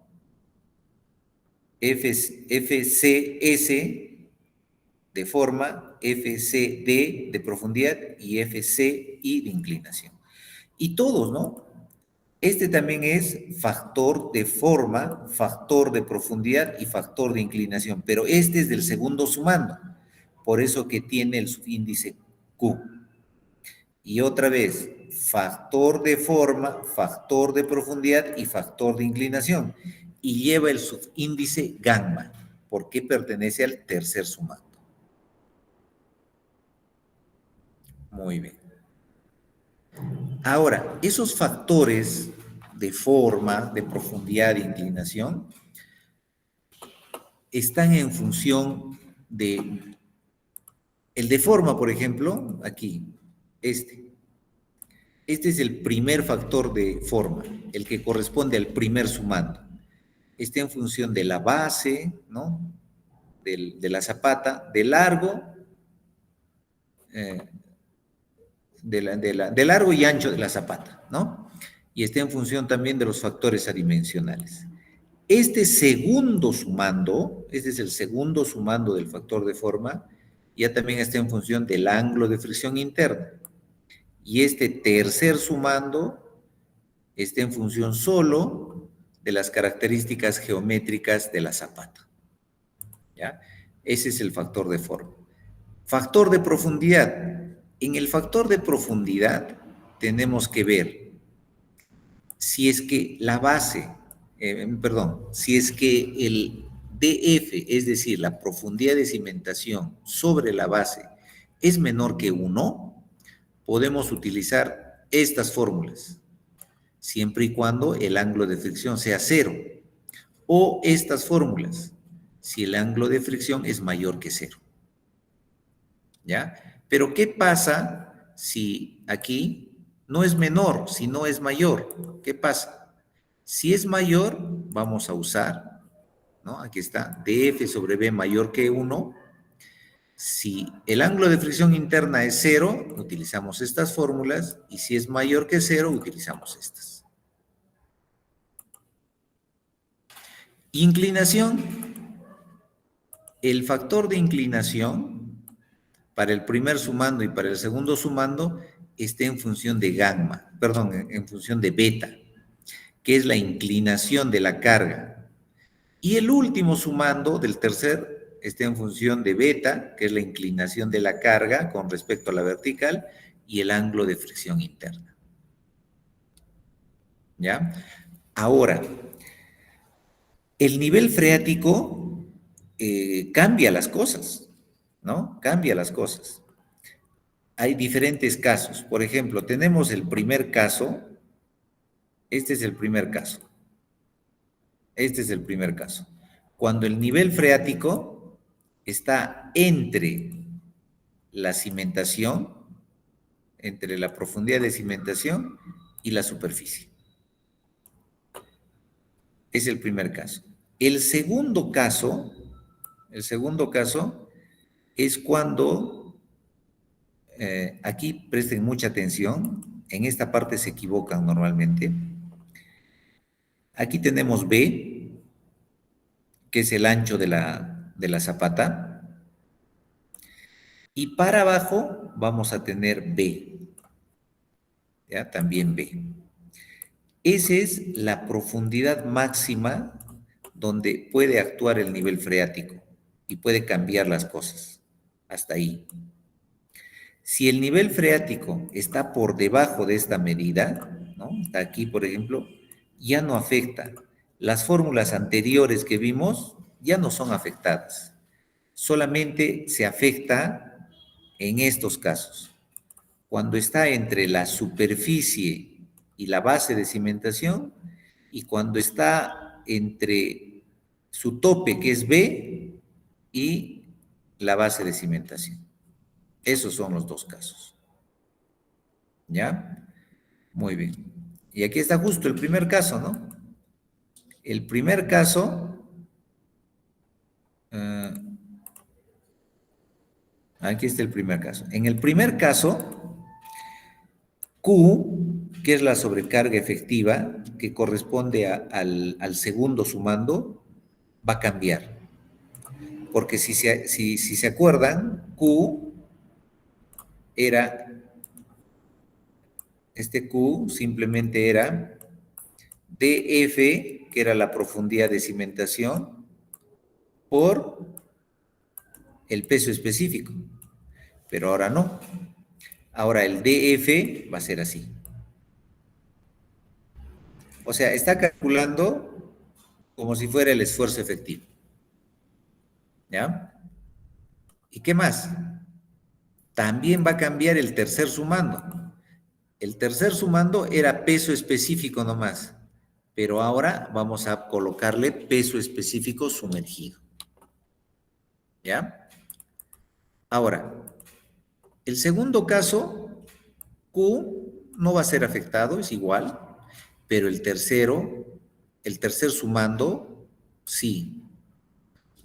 FCS de forma, FCD de profundidad y FCI de inclinación. Y todos, ¿no? Este también es factor de forma, factor de profundidad y factor de inclinación, pero este es del segundo sumando, por eso que tiene el subíndice Q. Y otra vez, factor de forma, factor de profundidad y factor de inclinación. Y lleva el subíndice gamma, porque pertenece al tercer sumando. Muy bien. Ahora, esos factores de forma, de profundidad e inclinación están en función de... El de forma, por ejemplo, aquí, este es el primer factor de forma, el que corresponde al primer sumando. Está en función de la base, ¿no? De la zapata, de largo, de largo y ancho de la zapata, ¿no? Y está en función también de los factores adimensionales. Este segundo sumando, este es el segundo sumando del factor de forma, ya también está en función del ángulo de fricción interna. Y este tercer sumando está en función solo de las características geométricas de la zapata. ¿Ya? Ese es el factor de forma. Factor de profundidad. En el factor de profundidad tenemos que ver si es que la base, si es que el DF, es decir, la profundidad de cimentación sobre la base es menor que 1, podemos utilizar estas fórmulas, siempre y cuando el ángulo de fricción sea 0, o estas fórmulas, si el ángulo de fricción es mayor que 0. ¿Ya? Pero ¿qué pasa si aquí no es menor, si no es mayor? ¿Qué pasa? Si es mayor, vamos a usar, ¿no? Aquí está, DF sobre B mayor que 1. Si el ángulo de fricción interna es 0, utilizamos estas fórmulas, y si es mayor que 0, utilizamos estas. Inclinación. El factor de inclinación para el primer sumando y para el segundo sumando está en función de gamma, perdón, en función de beta, que es la inclinación de la carga. Y el último sumando del tercer está en función de beta, que es la inclinación de la carga con respecto a la vertical, y el ángulo de fricción interna. ¿Ya? Ahora, el nivel freático cambia las cosas, ¿no? Cambia las cosas. Hay diferentes casos. Por ejemplo, tenemos el primer caso. Este es el primer caso. Este es el primer caso. Cuando el nivel freático está entre la cimentación, entre la profundidad de cimentación y la superficie. Es el primer caso. El segundo caso es cuando, aquí presten mucha atención, en esta parte se equivocan normalmente. Aquí tenemos B, que es el ancho de la zapata, y para abajo vamos a tener B, ¿ya? También B. Esa es la profundidad máxima donde puede actuar el nivel freático y puede cambiar las cosas. Hasta ahí. Si el nivel freático está por debajo de esta medida, ¿no? Está aquí, por ejemplo, ya no afecta. Las fórmulas anteriores que vimos ya no son afectadas. Solamente se afecta en estos casos. Cuando está entre la superficie y la base de cimentación, y cuando está entre su tope, que es B, y la base de cimentación. Esos son los dos casos. ¿Ya? Muy bien. Y aquí está justo el primer caso, ¿no? El primer caso, aquí está el primer caso. En el primer caso, Q, que es la sobrecarga efectiva, que corresponde al segundo sumando, va a cambiar. Porque si se acuerdan, Q era, este Q simplemente era dF, que era la profundidad de cimentación, por el peso específico. Pero ahora no. Ahora el DF va a ser así. O sea, está calculando como si fuera el esfuerzo efectivo. ¿Ya? ¿Y qué más? También va a cambiar el tercer sumando. El tercer sumando era peso específico nomás, pero ahora vamos a colocarle peso específico sumergido. ¿Ya? Ahora, el segundo caso, Q no va a ser afectado, es igual, pero el tercer sumando, sí,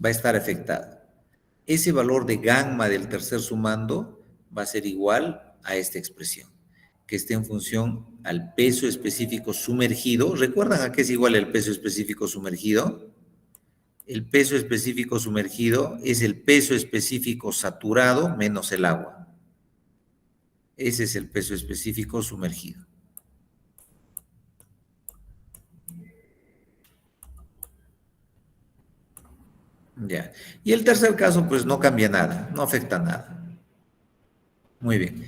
va a estar afectado. Ese valor de gamma del tercer sumando va a ser igual a esta expresión, que esté en función al peso específico sumergido. ¿Recuerdan a qué es igual el peso específico sumergido? El peso específico sumergido es el peso específico saturado menos el agua. Ese es el peso específico sumergido. Ya. Y el tercer caso, pues no cambia nada, no afecta nada. Muy bien.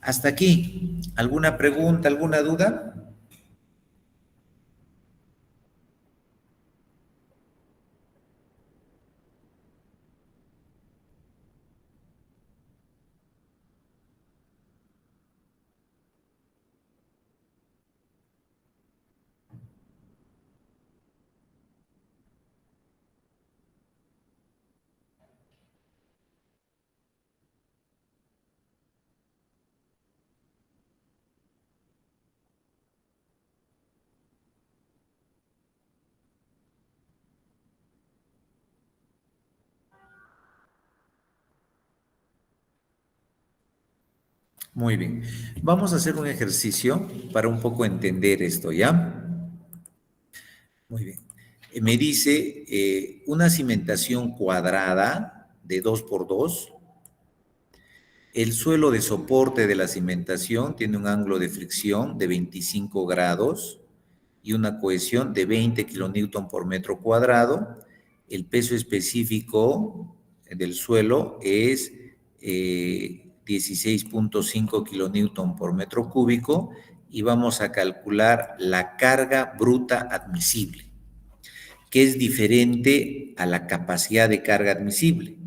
Hasta aquí. ¿Alguna pregunta, alguna duda? Muy bien. Vamos a hacer un ejercicio para un poco entender esto, ¿ya? Muy bien. Me dice una cimentación cuadrada de 2 por 2. El suelo de soporte de la cimentación tiene un ángulo de fricción de 25 grados y una cohesión de 20 kilonewton por metro cuadrado. El peso específico del suelo es 16.5 kilonewton por metro cúbico y vamos a calcular la carga bruta admisible, que es diferente a la capacidad de carga admisible.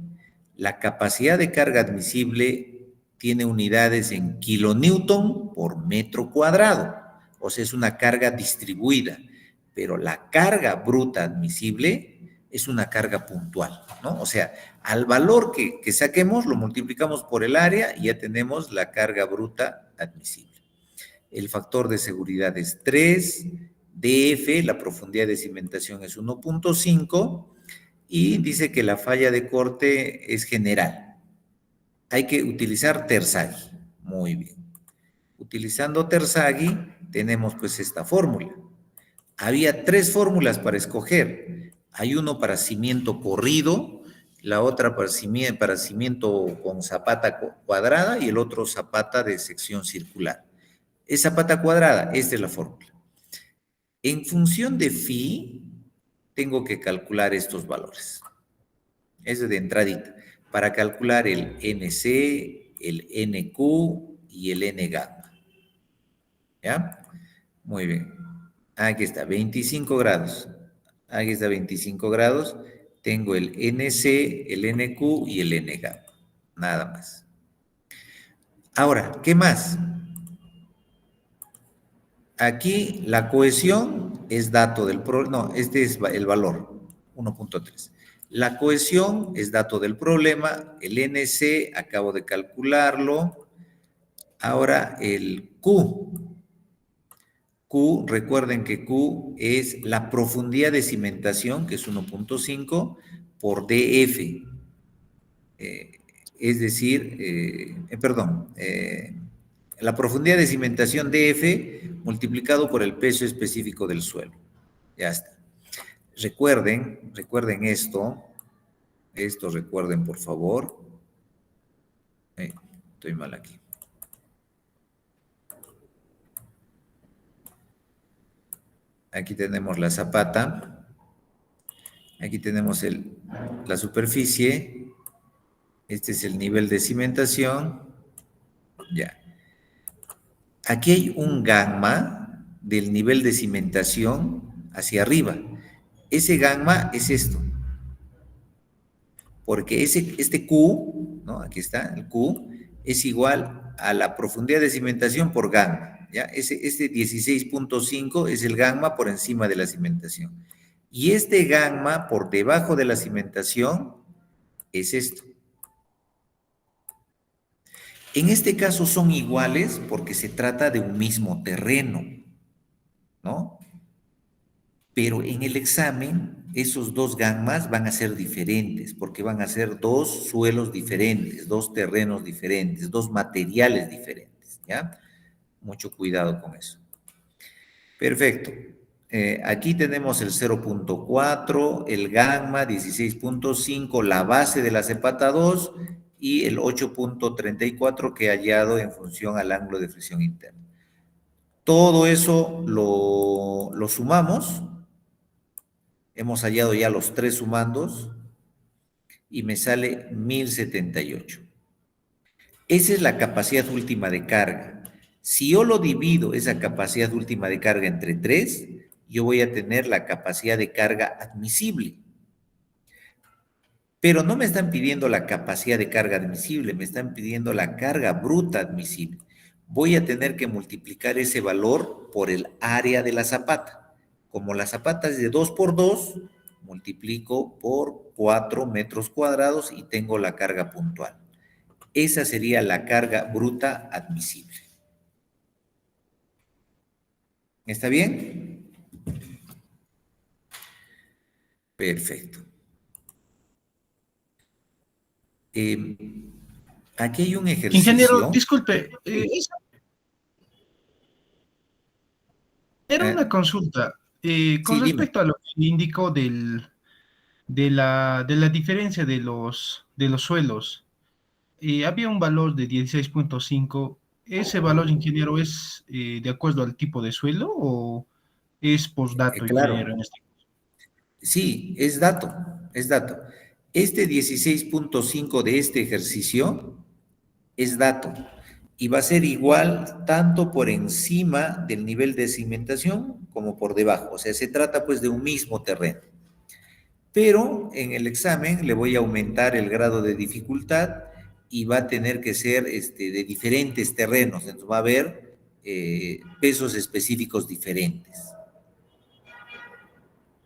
La capacidad de carga admisible tiene unidades en kilonewton por metro cuadrado, o sea, es una carga distribuida, pero la carga bruta admisible es una carga puntual, ¿no? O sea, al valor que saquemos lo multiplicamos por el área y ya tenemos la carga bruta admisible. El factor de seguridad es 3, DF, la profundidad de cimentación es 1.5 y dice que la falla de corte es general. Hay que utilizar Terzaghi. Muy bien. Utilizando Terzaghi tenemos pues esta fórmula. Había 3 fórmulas para escoger. Hay uno para cimiento corrido, la otra para cimiento con zapata cuadrada y el otro zapata de sección circular. Es zapata cuadrada, esta es la fórmula. En función de phi, tengo que calcular estos valores. Eso de entradita. Para calcular el NC, el NQ y el N gamma. ¿Ya? Muy bien. Aquí está, 25 grados. Aquí está 25 grados. Tengo el NC, el NQ y el N gamma. Nada más. Ahora, ¿qué más? Aquí la cohesión es dato del problema. No, este es el valor, 1.3. La cohesión es dato del problema. El NC, acabo de calcularlo. Ahora el Q. Q, recuerden que Q es la profundidad de cimentación, que es 1.5, por DF. Es decir, la profundidad de cimentación DF multiplicado por el peso específico del suelo. Ya está. Recuerden esto, Esto recuerden, por favor. Estoy mal aquí. Aquí tenemos la zapata. Aquí tenemos la superficie. Este es el nivel de cimentación. Ya. Aquí hay un gamma del nivel de cimentación hacia arriba. Ese gamma es esto. Porque este Q, ¿no? Aquí está, el Q, es igual a la profundidad de cimentación por gamma. ¿Ya? Este 16.5 es el gamma por encima de la cimentación. Y este gamma por debajo de la cimentación es esto. En este caso son iguales porque se trata de un mismo terreno, ¿no? Pero en el examen, esos dos gammas van a ser diferentes, porque van a ser dos suelos diferentes, dos terrenos diferentes, dos materiales diferentes, ¿ya? Mucho cuidado con eso. Perfecto. Aquí tenemos el 0.4, el gamma 16.5, la base de la cepata 2 y el 8.34 que he hallado en función al ángulo de fricción interna. Todo eso lo sumamos. Hemos hallado ya los tres sumandos y me sale 1078. Esa es la capacidad última de carga. Si yo lo divido, esa capacidad última de carga entre 3, yo voy a tener la capacidad de carga admisible. Pero no me están pidiendo la capacidad de carga admisible, me están pidiendo la carga bruta admisible. Voy a tener que multiplicar ese valor por el área de la zapata. Como la zapata es de 2 por 2, multiplico por 4 metros cuadrados y tengo la carga puntual. Esa sería la carga bruta admisible. ¿Está bien? Perfecto. Aquí hay un ejercicio. Ingeniero, disculpe, era una consulta con Sí, respecto a lo que indicó de la diferencia de los suelos. Había un valor de 16.5. ¿Ese valor, ingeniero, es de acuerdo al tipo de suelo o es por dato, ingeniero, claro. en este caso? Sí, es dato, es dato. Este 16.5 de este ejercicio es dato y va a ser igual tanto por encima del nivel de cimentación como por debajo. O sea, se trata pues de un mismo terreno. Pero en el examen le voy a aumentar el grado de dificultad y va a tener que ser de diferentes terrenos. Entonces va a haber pesos específicos diferentes.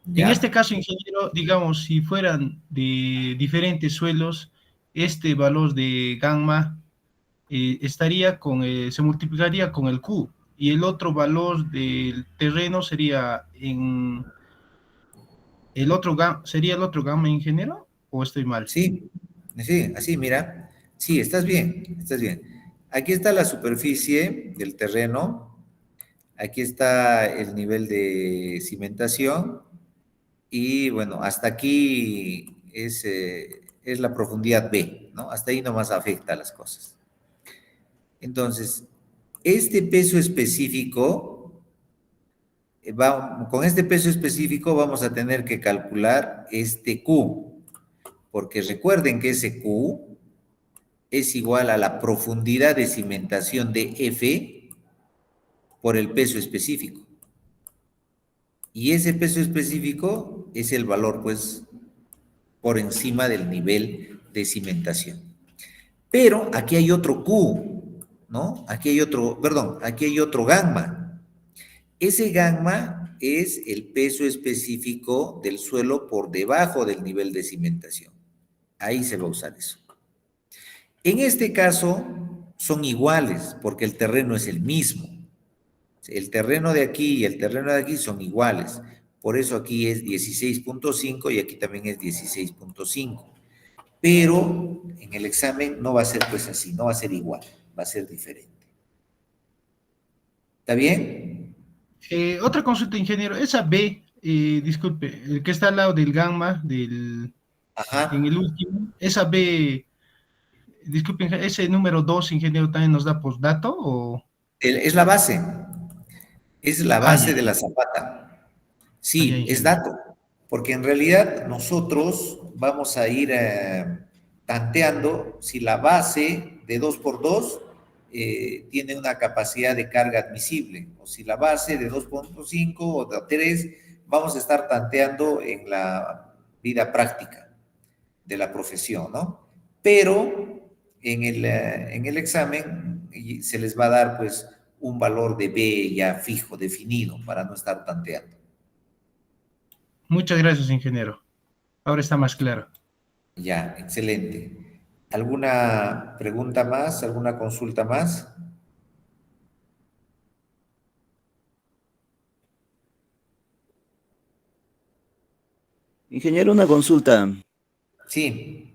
En ¿Ya? este caso, ingeniero, digamos, si fueran de diferentes suelos, este valor de gamma se multiplicaría con el Q y el otro valor del terreno sería ¿sería el otro gamma, ingeniero? ¿O estoy mal? Sí, sí, así, mira. Sí, estás bien, estás bien. Aquí está la superficie del terreno, aquí está el nivel de cimentación y bueno, hasta aquí es la profundidad B, ¿no? Hasta ahí nomás afecta a las cosas. Entonces, este peso específico, con este peso específico vamos a tener que calcular este Q, porque recuerden que ese Q es igual a la profundidad de cimentación de F por el peso específico. Y ese peso específico es el valor, pues, por encima del nivel de cimentación. Pero aquí hay otro Q, ¿no? Aquí hay otro gamma. Ese gamma es el peso específico del suelo por debajo del nivel de cimentación. Ahí se va a usar eso. En este caso son iguales porque el terreno es el mismo. El terreno de aquí y el terreno de aquí son iguales. Por eso aquí es 16.5 y aquí también es 16.5. Pero en el examen no va a ser pues así, no va a ser igual, va a ser diferente. ¿Está bien? Otra consulta, ingeniero. Esa B, disculpe, el que está al lado del gamma, Ajá. en el último, esa B, disculpen, ese número 2, ingeniero, también nos da postdato o... Es la base. Es la Ah, ya, base de la zapata. ah, ya, Sí, es ingeniero. dato. Porque en realidad nosotros vamos a ir tanteando si la base de 2x2 tiene una capacidad de carga admisible, o si la base de 2.5 o de 3, vamos a estar tanteando en la vida práctica de la profesión, ¿no? Pero en el examen se les va a dar pues un valor de B ya fijo, definido, para no estar tanteando. Muchas gracias, ingeniero. Ahora está más claro. Ya, excelente. ¿Alguna pregunta más? ¿Alguna consulta más? Ingeniero, una consulta. Sí,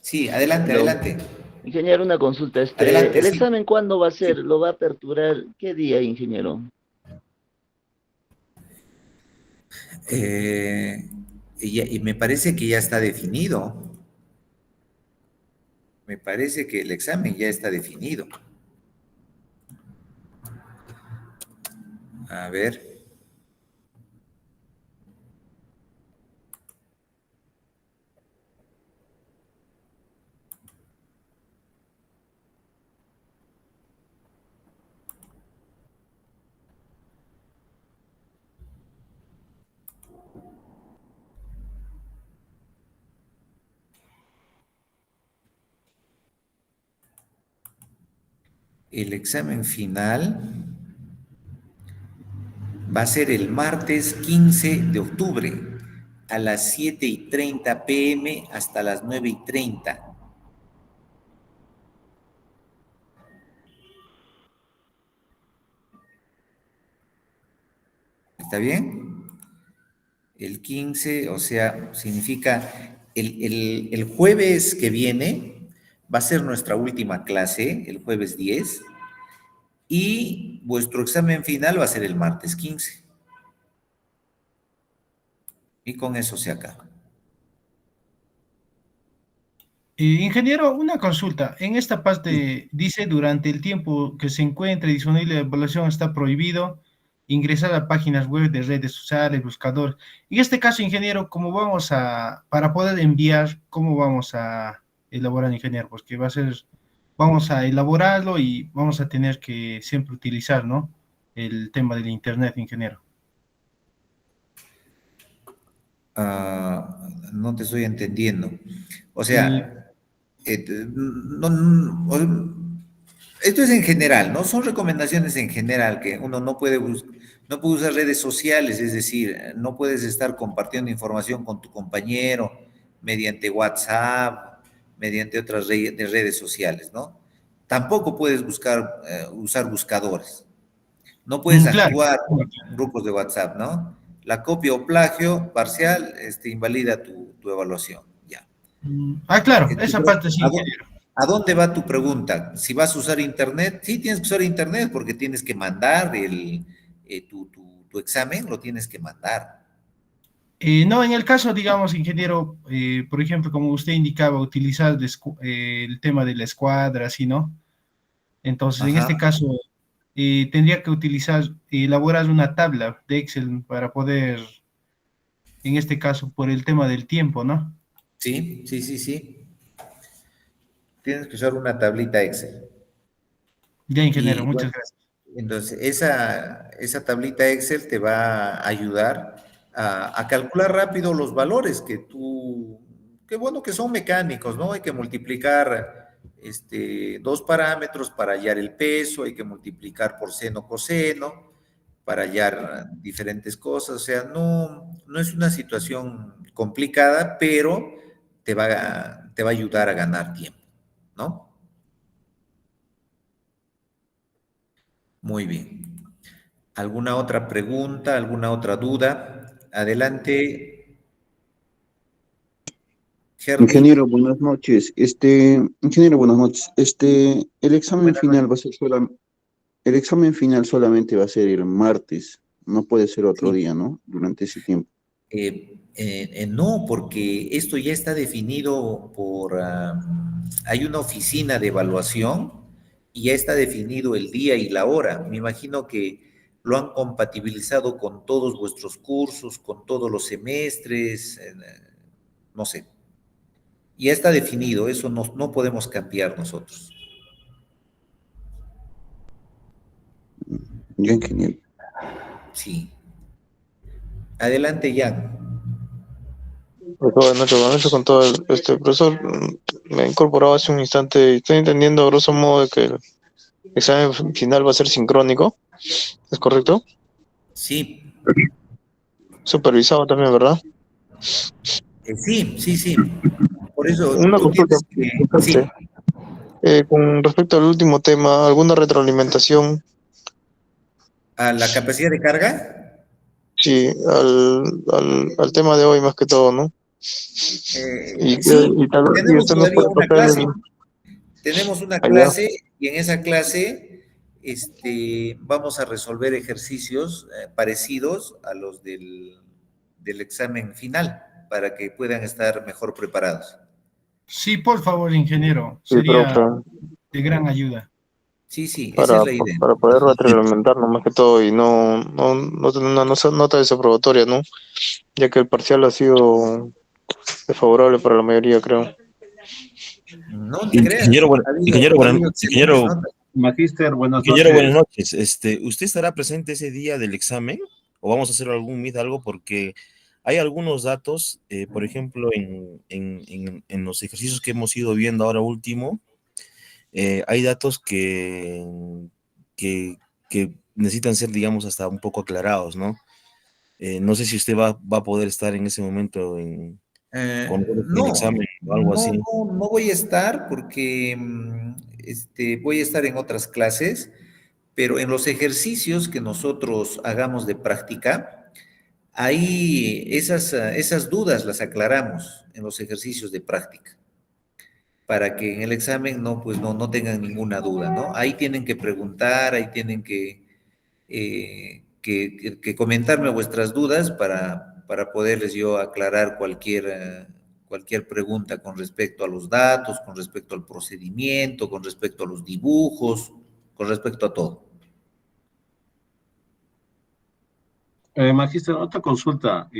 sí, adelante, Hello. adelante. Ingeniero, una consulta. Adelante, ¿El sí. examen cuándo va a ser? Sí. ¿Lo va a aperturar? ¿Qué día, ingeniero? Eh, y me parece que ya está definido. Me parece que el examen ya está definido. A ver. El examen final va a ser el martes 15 de octubre a las 7:30 p.m. hasta las 9:30. ¿Está bien? El 15, o sea, significa el jueves que viene va a ser nuestra última clase, el jueves 10, y vuestro examen final va a ser el martes 15. Y con eso se acaba. Ingeniero, una consulta. En esta parte dice, durante el tiempo que se encuentre disponible la evaluación está prohibido ingresar a páginas web de redes sociales, buscador. En este caso, ingeniero, ¿cómo vamos a, para poder enviar, cómo vamos a elaborar, ingeniero? Pues que va a ser, vamos a elaborarlo y vamos a tener que siempre utilizar, ¿no? El tema del internet, ingeniero. No te estoy entendiendo. O Y, sea, esto es en general, ¿no? Son recomendaciones en general que uno no puede usar redes sociales, es decir, no puedes estar compartiendo información con tu compañero mediante WhatsApp, mediante otras redes sociales, ¿no? Tampoco puedes usar buscadores. No puedes claro. actuar en grupos de WhatsApp, ¿no? La copia o plagio parcial invalida tu evaluación. Ya. Claro, esa Pero, parte sí, ingeniero. ¿a dónde va tu pregunta? Si vas a usar Internet, sí tienes que usar Internet porque tienes que mandar tu examen, lo tienes que mandar. No, en el caso, digamos, ingeniero, por ejemplo, como usted indicaba, utilizar el tema de la escuadra, así, ¿no? Entonces, en este Ajá, caso, tendría que utilizar, elaborar una tabla de Excel para poder, en este caso, por el tema del tiempo, ¿no? sí, sí, sí, sí. Tienes que usar una tablita Excel. Ya, ingeniero, Y muchas bueno, gracias. entonces esa tablita Excel te va a ayudar a calcular rápido los valores que bueno, que son mecánicos, ¿no? Hay que multiplicar dos parámetros para hallar el peso, hay que multiplicar por seno, coseno, para hallar diferentes cosas. O sea, no es una situación complicada, pero te va a ayudar a ganar tiempo, ¿no? Muy bien. ¿Alguna otra pregunta, alguna otra duda? Adelante, Herdy. Buenas noches. Ingeniero, buenas noches. El examen Buenas final noches. va a ser el examen final solamente va a ser el martes. No puede ser otro Sí, día, ¿no? Durante ese tiempo. No, porque esto ya está definido hay una oficina de evaluación y ya está definido el día y la hora. Me imagino que lo han compatibilizado con todos vuestros cursos, con todos los semestres, no sé. Ya está definido, eso no podemos cambiar nosotros. Ya, ingeniero. Sí. Adelante, Jan. Buenas noches con todo profesor. Me he incorporado hace un instante y estoy entendiendo a grosso modo de que el examen final va a ser sincrónico. ¿Es correcto? Sí. Supervisado también, ¿verdad? Sí. Por eso Una tú consulta. tienes que... Sí. Con respecto al último tema, ¿alguna retroalimentación? ¿A la capacidad de carga? Sí, al tema de hoy más que todo, ¿no? Sí, Y tenemos usted nos todavía puede una tocar clase. Tenemos una allá. clase y en esa clase vamos a resolver ejercicios parecidos a los del examen final para que puedan estar mejor preparados. Sí, por favor, ingeniero. Sí, Sería profe, de gran ayuda. Sí, esa es la idea. para poder retroalimentarnos más que todo y no tener una nota desaprobatoria, ¿no? Ya que el parcial ha sido desfavorable para la mayoría, creo. No te creas. Ingeniero, Magíster, buenas ingeniero, buenas noches. noches. ¿Usted estará presente ese día del examen o vamos a hacer algún meet, algo? Porque hay algunos datos, por ejemplo, en los ejercicios que hemos ido viendo ahora último, hay datos que necesitan ser, digamos, hasta un poco aclarados, ¿no? No sé si usted va a poder estar en ese momento con el examen o algo así. No voy a estar porque voy a estar en otras clases, pero en los ejercicios que nosotros hagamos de práctica, ahí esas dudas las aclaramos en los ejercicios de práctica, para que en el examen no tengan ninguna duda, ¿no? Ahí tienen que preguntar, ahí tienen que comentarme vuestras dudas para poderles yo aclarar cualquier pregunta con respecto a los datos, con respecto al procedimiento, con respecto a los dibujos, con respecto a todo. Magíster, otra consulta.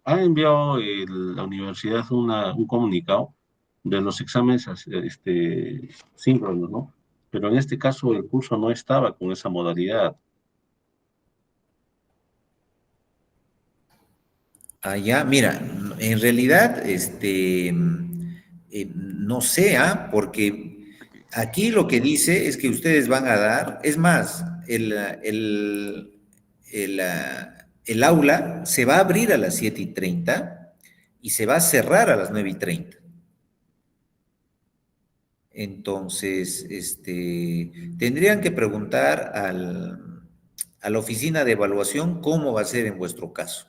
Ha enviado la universidad un comunicado de los exámenes síncronos, ¿no? Pero en este caso el curso no estaba con esa modalidad. Allá, mira, en realidad, no sé, porque aquí lo que dice es que ustedes van a dar, es más, el aula se va a abrir a las 7:30 y se va a cerrar a las 9:30. Entonces, tendrían que preguntar a la oficina de evaluación cómo va a ser en vuestro caso.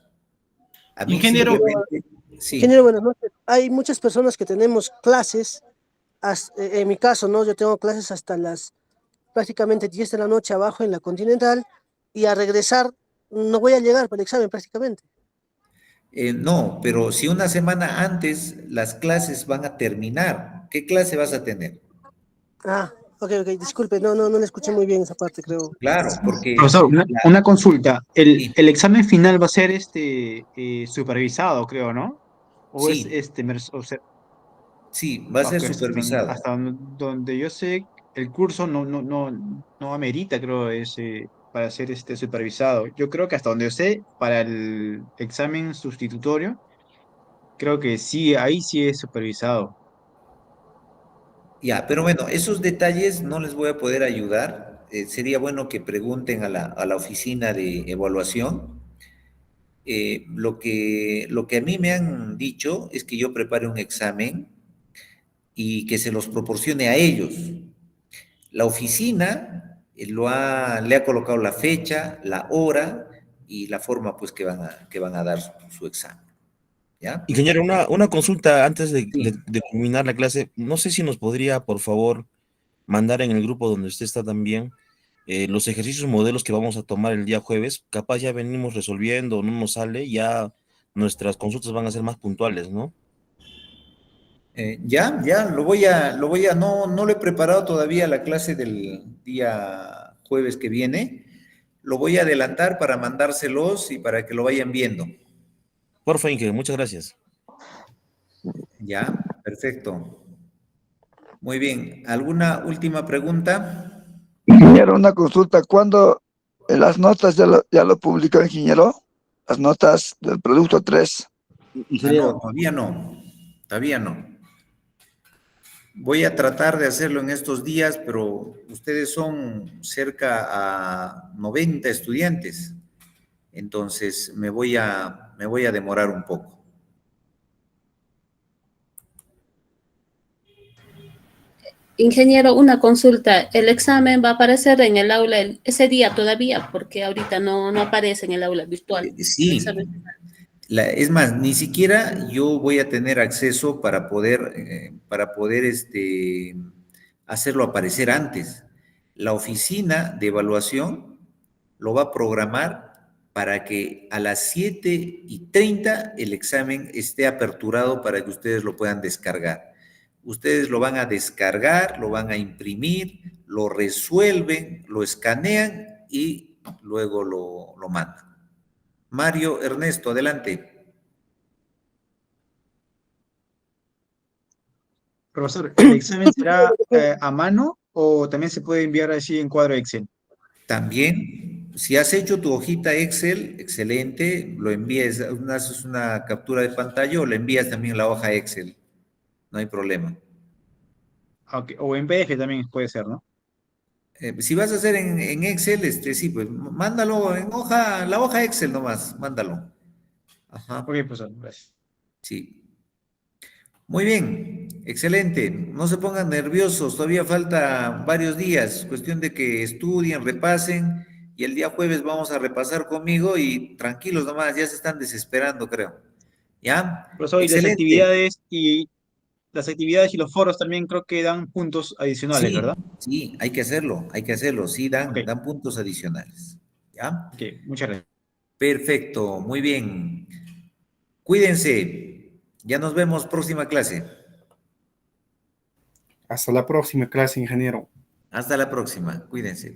A mí Ingeniero, sí. Ingeniero, buenas noches. Hay muchas personas que tenemos clases, en mi caso, ¿no? Yo tengo clases hasta las prácticamente 10 de la noche abajo en la Continental y a regresar no voy a llegar para el examen prácticamente. No, pero si una semana antes las clases van a terminar, ¿qué clase vas a tener? Ok, disculpe, no le escuché muy bien esa parte, creo. Claro, porque... Profesor, una consulta. El examen final va a ser supervisado, creo, ¿no? ¿O sí. Sí, va a ser supervisado. Hasta donde yo sé, el curso no amerita, creo, para ser supervisado. Yo creo que hasta donde yo sé, para el examen sustitutorio, creo que sí, ahí sí es supervisado. Ya, pero bueno, esos detalles no les voy a poder ayudar. Sería bueno que pregunten a la oficina de evaluación. Lo que a mí me han dicho es que yo prepare un examen y que se los proporcione a ellos. La oficina le ha colocado la fecha, la hora y la forma pues que van a dar su examen. ¿Ya? Ingeniero, una consulta antes de culminar la clase. No sé si nos podría, por favor, mandar en el grupo donde usted está también los ejercicios modelos que vamos a tomar el día jueves. Capaz ya venimos resolviendo, no nos sale, ya nuestras consultas van a ser más puntuales, ¿no? No lo he preparado todavía la clase del día jueves que viene. Lo voy a adelantar para mandárselos y para que lo vayan viendo. Porfa, Inge, muchas gracias. Ya, perfecto. Muy bien. ¿Alguna última pregunta? Ingeniero, una consulta. ¿Cuándo las notas ya lo publicó, ingeniero? Las notas del producto 3. No, todavía no. Todavía no. Voy a tratar de hacerlo en estos días, pero ustedes son cerca a 90 estudiantes. Entonces me voy a demorar un poco. Ingeniero, una consulta. ¿El examen va a aparecer en el aula ese día todavía? Porque ahorita no aparece en el aula virtual. Sí. Es más, ni siquiera yo voy a tener acceso para poder hacerlo aparecer antes. La oficina de evaluación lo va a programar para que a las 7:30 el examen esté aperturado para que ustedes lo puedan descargar. Ustedes lo van a descargar, lo van a imprimir, lo resuelven, lo escanean y luego lo mandan. Mario Ernesto, adelante. Profesor, ¿el examen será a mano o también se puede enviar así en cuadro Excel? También, si has hecho tu hojita Excel, excelente, lo envías, haces una captura de pantalla o le envías también la hoja Excel. No hay problema. Okay. O en PDF también puede ser, ¿no? Si vas a hacer en Excel, sí, pues mándalo en la hoja Excel nomás, mándalo. Ajá. Ok, profesor, gracias. Sí. Muy bien, excelente. No se pongan nerviosos, todavía falta varios días. Cuestión de que estudien, repasen y el día jueves vamos a repasar conmigo y tranquilos nomás, ya se están desesperando, creo. ¿Ya? Profesor, Excelente. las actividades y los foros también creo que dan puntos adicionales, Sí, ¿verdad? sí, hay que hacerlo, sí, dan puntos adicionales. ¿Ya? Ok, muchas gracias. Perfecto, muy bien. Cuídense, ya nos vemos próxima clase. Hasta la próxima clase, ingeniero. Hasta la próxima, cuídense.